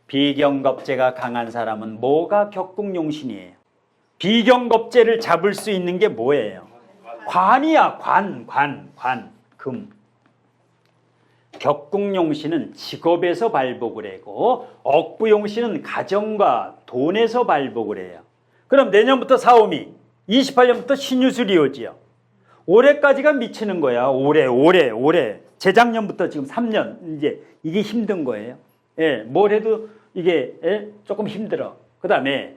비경겁재가 강한 사람은 뭐가 격국용신이에요? 비경겁재를 잡을 수 있는 게 뭐예요? 관이야. 관, 금. 격국용신은 직업에서 발복을 하고 억부용신은 가정과 돈에서 발복을 해요. 그럼 내년부터 사오미, 28년부터 신유술이 오지요. 올해까지가 미치는 거야. 올해. 재작년부터 지금 3년 이제 이게 힘든 거예요. 예, 뭘 해도 이게 조금 힘들어. 그 다음에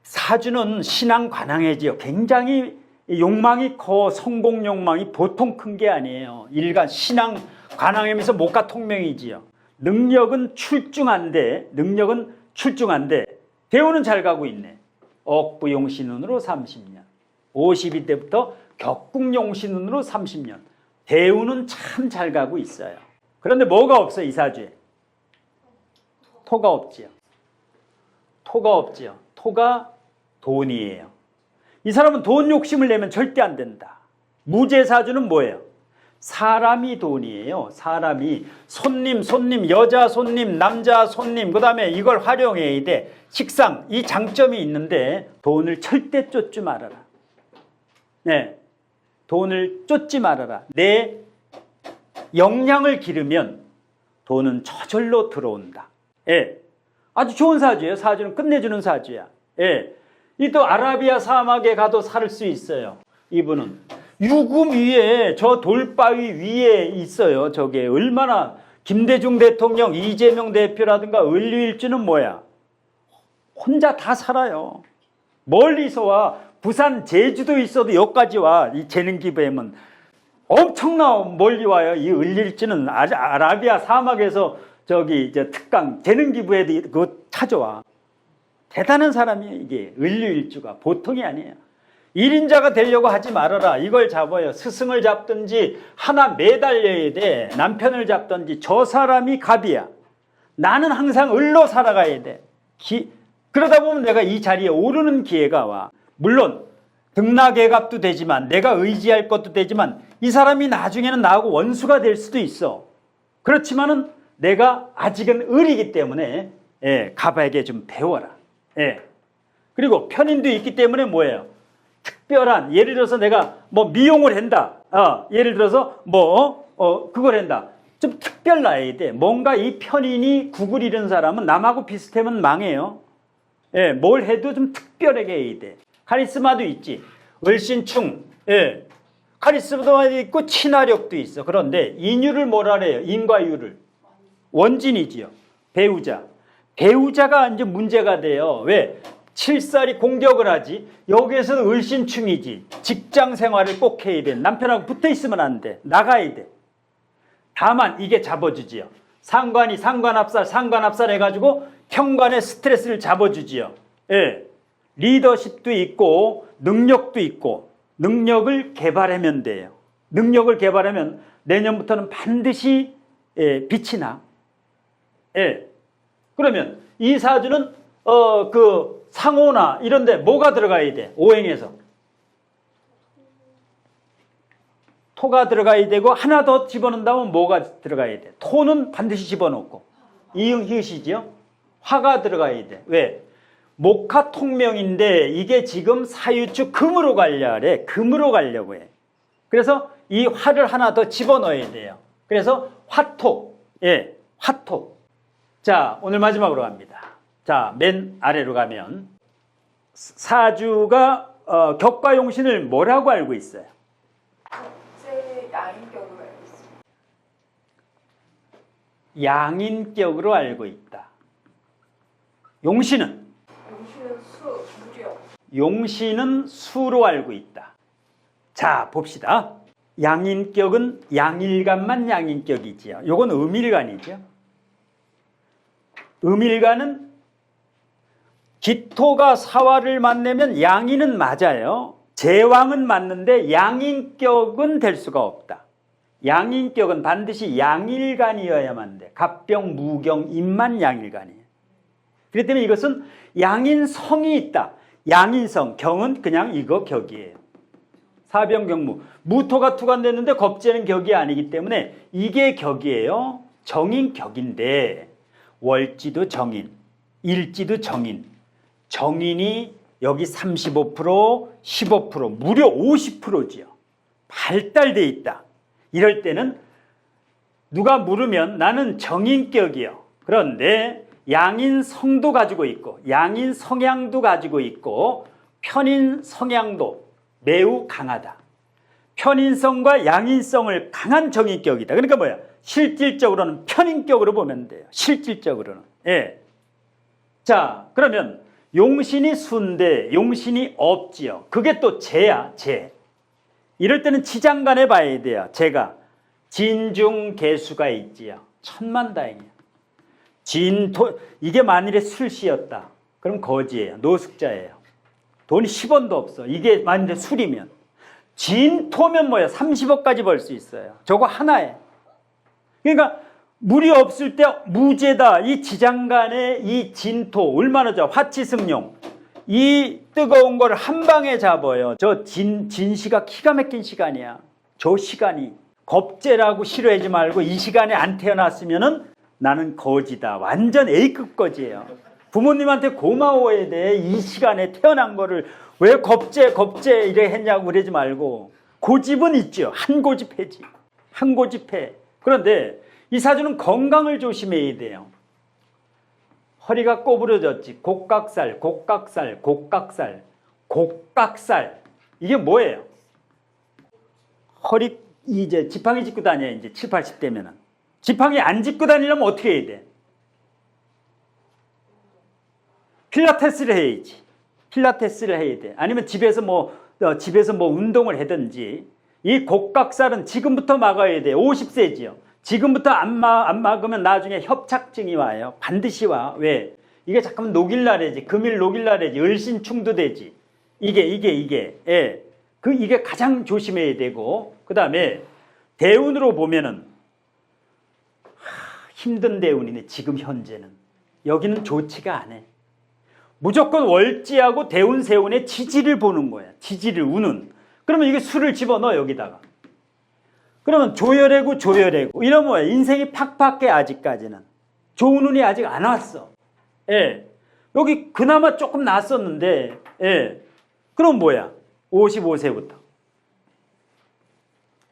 사주는 신앙 관항해지요. 굉장히 욕망이 커. 성공 욕망이 보통 큰 게 아니에요. 일간 신앙 관항하면서 목과 통명이지요. 능력은 출중한데 대우는 잘 가고 있네. 억부용신운으로 30년. 50이 때부터 격국용신운으로 30년. 대우는 참 잘 가고 있어요. 그런데 뭐가 없어 이 사주에? 토가 없지요. 토가 돈이에요. 이 사람은 돈 욕심을 내면 절대 안 된다. 무제사주는 뭐예요? 사람이 돈이에요. 사람이 손님, 여자 손님, 남자 손님, 그 다음에 이걸 활용해야 돼. 식상, 이 장점이 있는데 돈을 절대 쫓지 말아라. 네, 돈을 쫓지 말아라. 내 역량을 기르면 돈은 저절로 들어온다. 예, 아주 좋은 사주예요. 사주는 끝내주는 사주야. 예, 이 또 아라비아 사막에 가도 살 수 있어요. 이분은 유금 위에 저 돌바위 위에 있어요. 저게 얼마나 김대중 대통령, 이재명 대표라든가 을류일주는 뭐야? 혼자 다 살아요. 멀리서 와. 부산, 제주도 있어도 여기까지 와. 이 재능기부엠은 엄청나 멀리 와요. 이 을류일주는 아라비아 사막에서 저기 이제 특강 재능기부에도 그거 찾아와. 대단한 사람이에요. 이게 을류일주가 보통이 아니에요. 1인자가 되려고 하지 말아라. 이걸 잡아요. 스승을 잡든지 하나 매달려야 돼. 남편을 잡든지. 저 사람이 갑이야. 나는 항상 을로 살아가야 돼. 그러다 보면 내가 이 자리에 오르는 기회가 와. 물론 등락애갑도 되지만 내가 의지할 것도 되지만 이 사람이 나중에는 나하고 원수가 될 수도 있어. 그렇지만은 내가 아직은 을이기 때문에 갑에게 좀 배워라. 그리고 편인도 있기 때문에 뭐예요? 특별한, 예를 들어서 내가 뭐 미용을 한다. 예를 들어서 그걸 한다. 좀 특별나야 돼. 뭔가 이 편인이 국을 잃은 사람은 남하고 비슷하면 망해요. 뭘 해도 좀 특별하게 해야 돼. 카리스마도 있지. 을신충. 카리스마도 있고 친화력도 있어. 그런데 인유를 뭐라 그래요? 인과유를. 원진이지요. 배우자가 이제 문제가 돼요. 왜? 7살이 공격을 하지. 여기에서는 을신충이지. 직장 생활을 꼭 해야 돼. 남편하고 붙어 있으면 안 돼. 나가야 돼. 다만 이게 잡아주지요. 상관이 상관합살 해가지고 평관의 스트레스를 잡아주지요. 리더십도 있고 능력도 있고 능력을 개발하면 돼요. 능력을 개발하면 내년부터는 반드시 빛이 나. 그러면 이 사주는 그 상호나 이런데 뭐가 들어가야 돼? 오행에서 토가 들어가야 되고 하나 더 집어넣는다면 뭐가 들어가야 돼? 토는 반드시 집어넣고 이응 히읗이지요. 화가 들어가야 돼. 왜? 목화 통명인데 이게 지금 사유축 금으로 가려 해. 금으로 가려고 해. 그래서 이 화를 하나 더 집어넣어야 돼요. 그래서 화토. 예, 화토. 자, 오늘 마지막으로 갑니다. 자, 맨 아래로 가면 사주가 격과용신을 뭐라고 알고 있어요? 제 양인격으로 알고 있습니다. 양인격으로 알고 있다. 용신은? 용신은 수, 무력. 용신은 수로 알고 있다. 자, 봅시다. 양인격은 양일간만 양인격이지요. 요건 음일간이죠. 음일간은 기토가 사화를 만나면 양인은 맞아요. 제왕은 맞는데 양인격은 될 수가 없다. 양인격은 반드시 양일간이어야만 돼. 갑병, 무경, 임만 양일간이에요. 그렇기 때문에 이것은 양인성이 있다. 양인성, 경은 그냥 이거 격이에요. 사병경무, 무토가 투관됐는데 겁재는 격이 아니기 때문에 이게 격이에요. 정인격인데 월지도 정인, 일지도 정인. 정인이 여기 35%, 15%, 무려 50%지요. 발달돼 있다. 이럴 때는 누가 물으면 나는 정인격이요. 그런데 양인 성도 가지고 있고 양인 성향도 가지고 있고 편인 성향도 매우 강하다. 편인성과 양인성을 강한 정인격이다. 그러니까 뭐야? 실질적으로는 편인격으로 보면 돼요. 실질적으로는. 예. 자, 그러면 용신이 수인데 용신이 없지요. 그게 또 재야, 재. 이럴 때는 지장간에 봐야 돼요. 재가 진중개수가 있지요. 천만다행이야. 진토, 이게 만일에 술시였다. 그럼 거지예요. 노숙자예요. 돈이 10원도 없어. 이게 만일에 술이면. 진토면 뭐야? 30억까지 벌 수 있어요. 저거 하나에. 그러니까 물이 없을 때 무제다. 이 지장간의 이 진토 얼마나 좋아. 화치승용. 이 뜨거운 걸 한 방에 잡아요. 저 진시가 기가 막힌 시간이야. 저 시간이. 겁재라고 싫어하지 말고 이 시간에 안 태어났으면은 나는 거지다. 완전 A급 거지예요. 부모님한테 고마워해야 돼. 이 시간에 태어난 거를 왜 겁재 이래 했냐고 그러지 말고. 고집은 있죠. 한 고집해지. 한 고집해. 그런데 이 사주는 건강을 조심해야 돼요. 허리가 꼬부러졌지. 곡각살, 곡각살, 곡각살, 곡각살. 이게 뭐예요? 허리 이제 지팡이 짚고 다녀. 이제 7, 80대면은. 지팡이 안 짚고 다니려면 어떻게 해야 돼? 필라테스를 해야지. 필라테스를 해야 돼. 아니면 집에서 뭐 운동을 하든지. 이 곡각살은 지금부터 막아야 돼. 50세지요. 지금부터 안 막으면 나중에 협착증이 와요. 반드시 와. 왜? 이게 잠깐만 녹일라래지. 금일 녹일라래지. 을신충도 되지. 이게. 예. 이게 가장 조심해야 되고. 그 다음에 대운으로 보면은 힘든 대운이네. 지금 현재는. 여기는 좋지가 않아. 무조건 월지하고 대운, 세운의 지지를 보는 거야. 지지를, 운은. 그러면 이게 수를 집어넣어 여기다가. 그러면 조열해고 이러면 뭐야? 인생이 팍팍해 아직까지는. 좋은 운이 아직 안 왔어. 예. 여기 그나마 조금 났었는데 예. 그럼 뭐야? 55세부터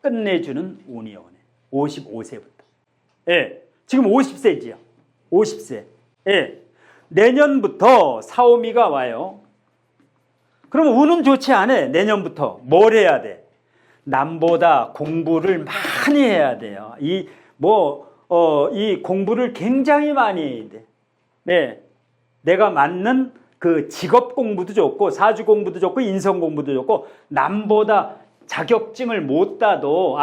끝내주는 운이 오네. 55세부터. 예. 지금 50세지요. 50세. 예. 내년부터 사오미가 와요. 그러면 운은 좋지 않아. 내년부터. 뭘 해야 돼? 남보다 공부를 많이 해야 돼요. 이 공부를 굉장히 많이 해야 돼. 네. 내가 맞는 그 직업 공부도 좋고, 사주 공부도 좋고, 인성 공부도 좋고, 남보다 자격증을 못 따도,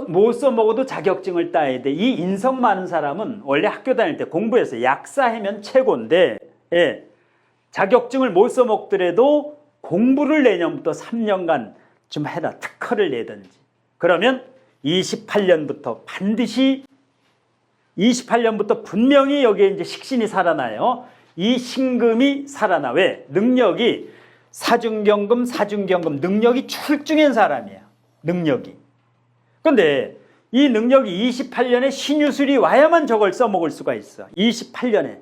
못 써먹어도 자격증을 따야 돼. 이 인성 많은 사람은 원래 학교 다닐 때 공부해서 약사하면 최고인데, 예. 자격증을 못 써먹더라도 공부를 내년부터 3년간 좀 해라. 특허를 내든지. 그러면 28년부터 반드시 28년부터 분명히 여기에 이제 식신이 살아나요. 이 신금이 살아나. 왜? 능력이 사중경금 능력이 출중한 사람이야. 능력이. 그런데 이 능력이 28년에 신유술이 와야만 저걸 써먹을 수가 있어. 28년에.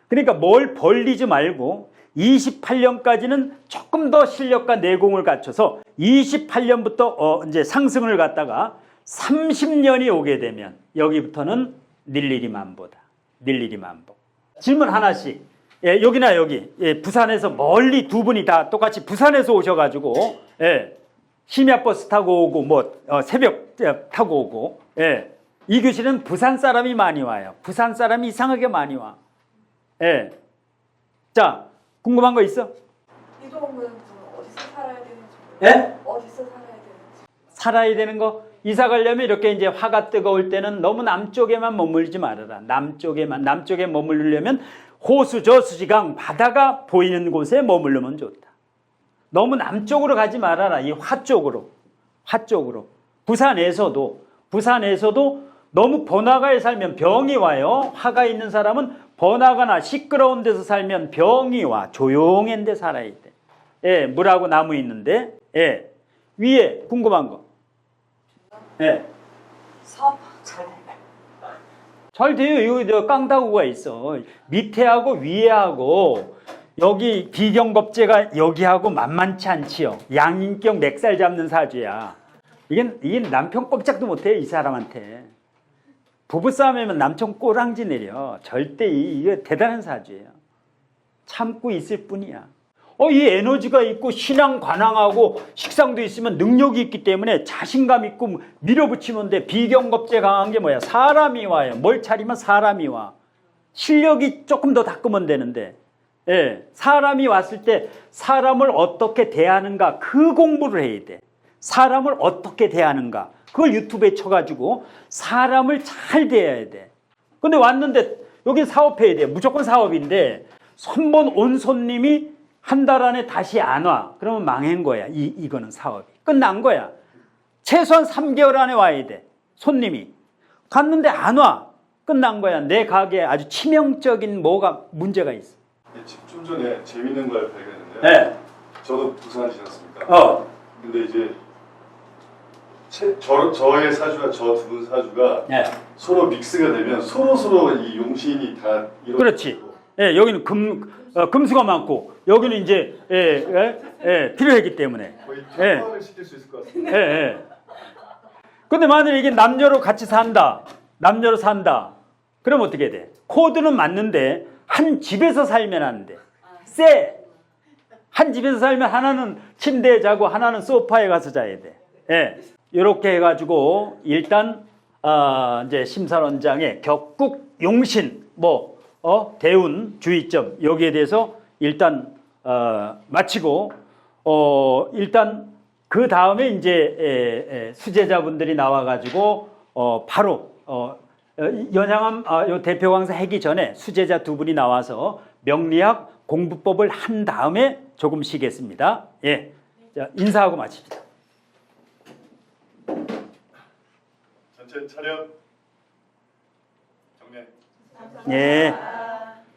그러니까 뭘 벌리지 말고 28년까지는 조금 더 실력과 내공을 갖춰서 28년부터 이제 상승을 갖다가 30년이 오게 되면 여기부터는 늘리리만보다. 늘리리만보. 질문 하나씩. 예, 여기나 여기. 예, 부산에서 멀리 두 분이 다 똑같이 부산에서 오셔가지고 예, 심야버스 타고 오고 새벽 타고 오고 예, 이 교실은 부산 사람이 많이 와요. 부산 사람이 이상하게 많이 와. 예. 자, 궁금한 거 있어? 이동은 어디서 살아야 되는지 예? 어디서 살아야 되는지 살아야 되는 거 이사 가려면 이렇게 이제 화가 뜨거울 때는 너무 남쪽에만 머물지 말아라. 남쪽에 머무르려면 호수, 저수지강, 바다가 보이는 곳에 머무르면 좋다. 너무 남쪽으로 가지 말아라. 이 화 쪽으로. 부산에서도 너무 번화가에 살면 병이 와요. 화가 있는 사람은 번화가나 시끄러운 데서 살면 병이 와. 조용한 데 살아야 돼. 예, 물하고 나무 있는데. 예. 위에 궁금한 거. 예. 사업 잘 돼요. 여기 깡다구가 있어. 밑에하고 위에하고 여기 비경겁제가 여기하고 만만치 않지요. 양인격 멱살 잡는 사주야. 이게 남편 꼼짝도 못해요. 이 사람한테. 부부싸움이면 남편 꼬랑지 내려. 절대 이게 대단한 사주예요. 참고 있을 뿐이야. 이 에너지가 있고 신앙 관항하고 식상도 있으면 능력이 있기 때문에 자신감 있고 밀어붙이면 돼. 비경겁제 강한 게 뭐야? 사람이 와요. 뭘 차리면 사람이 와. 실력이 조금 더 닦으면 되는데 예, 사람이 왔을 때 사람을 어떻게 대하는가 그 공부를 해야 돼. 사람을 어떻게 대하는가 그걸 유튜브에 쳐가지고 사람을 잘 대해야 돼. 근데 왔는데 여기 사업해야 돼. 무조건 사업인데 선본 온 손님이 한 달 안에 다시 안 와. 그러면 망한 거야. 이거는 사업이. 끝난 거야. 최소한 3개월 안에 와야 돼. 손님이. 갔는데 안 와. 끝난 거야. 내 가게에 아주 치명적인 뭐가 문제가 있어. 좀 전에 재밌는 걸 발견했는데요. 네. 저도 부산 지났습니까? 근데 이제 저의 사주와 저 두 분 사주가 네. 서로 믹스가 되면 서로 이 용신이 다 그렇지. 예, 여기는 금수가 많고 여기는 이제 필요하기 때문에. 거의 평화를 시킬 수 있을 것 같습니다. 근데 만약에 이게 남녀로 같이 산다. 그럼 어떻게 돼? 코드는 맞는데 한 집에서 살면 안 돼. 한 집에서 살면 하나는 침대에 자고 하나는 소파에 가서 자야 돼. 예. 이렇게 해가지고 일단 이제 심사원장의 격국 용신 대운 주의점 여기에 대해서 일단 마치고 일단 그 다음에 이제 수제자분들이 나와가지고 바로 연양암 요 대표 강사 하기 전에 수제자 두 분이 나와서 명리학 공부법을 한 다음에 조금 쉬겠습니다. 예, 자, 인사하고 마칩시다. 전체 차렷 정례. 예.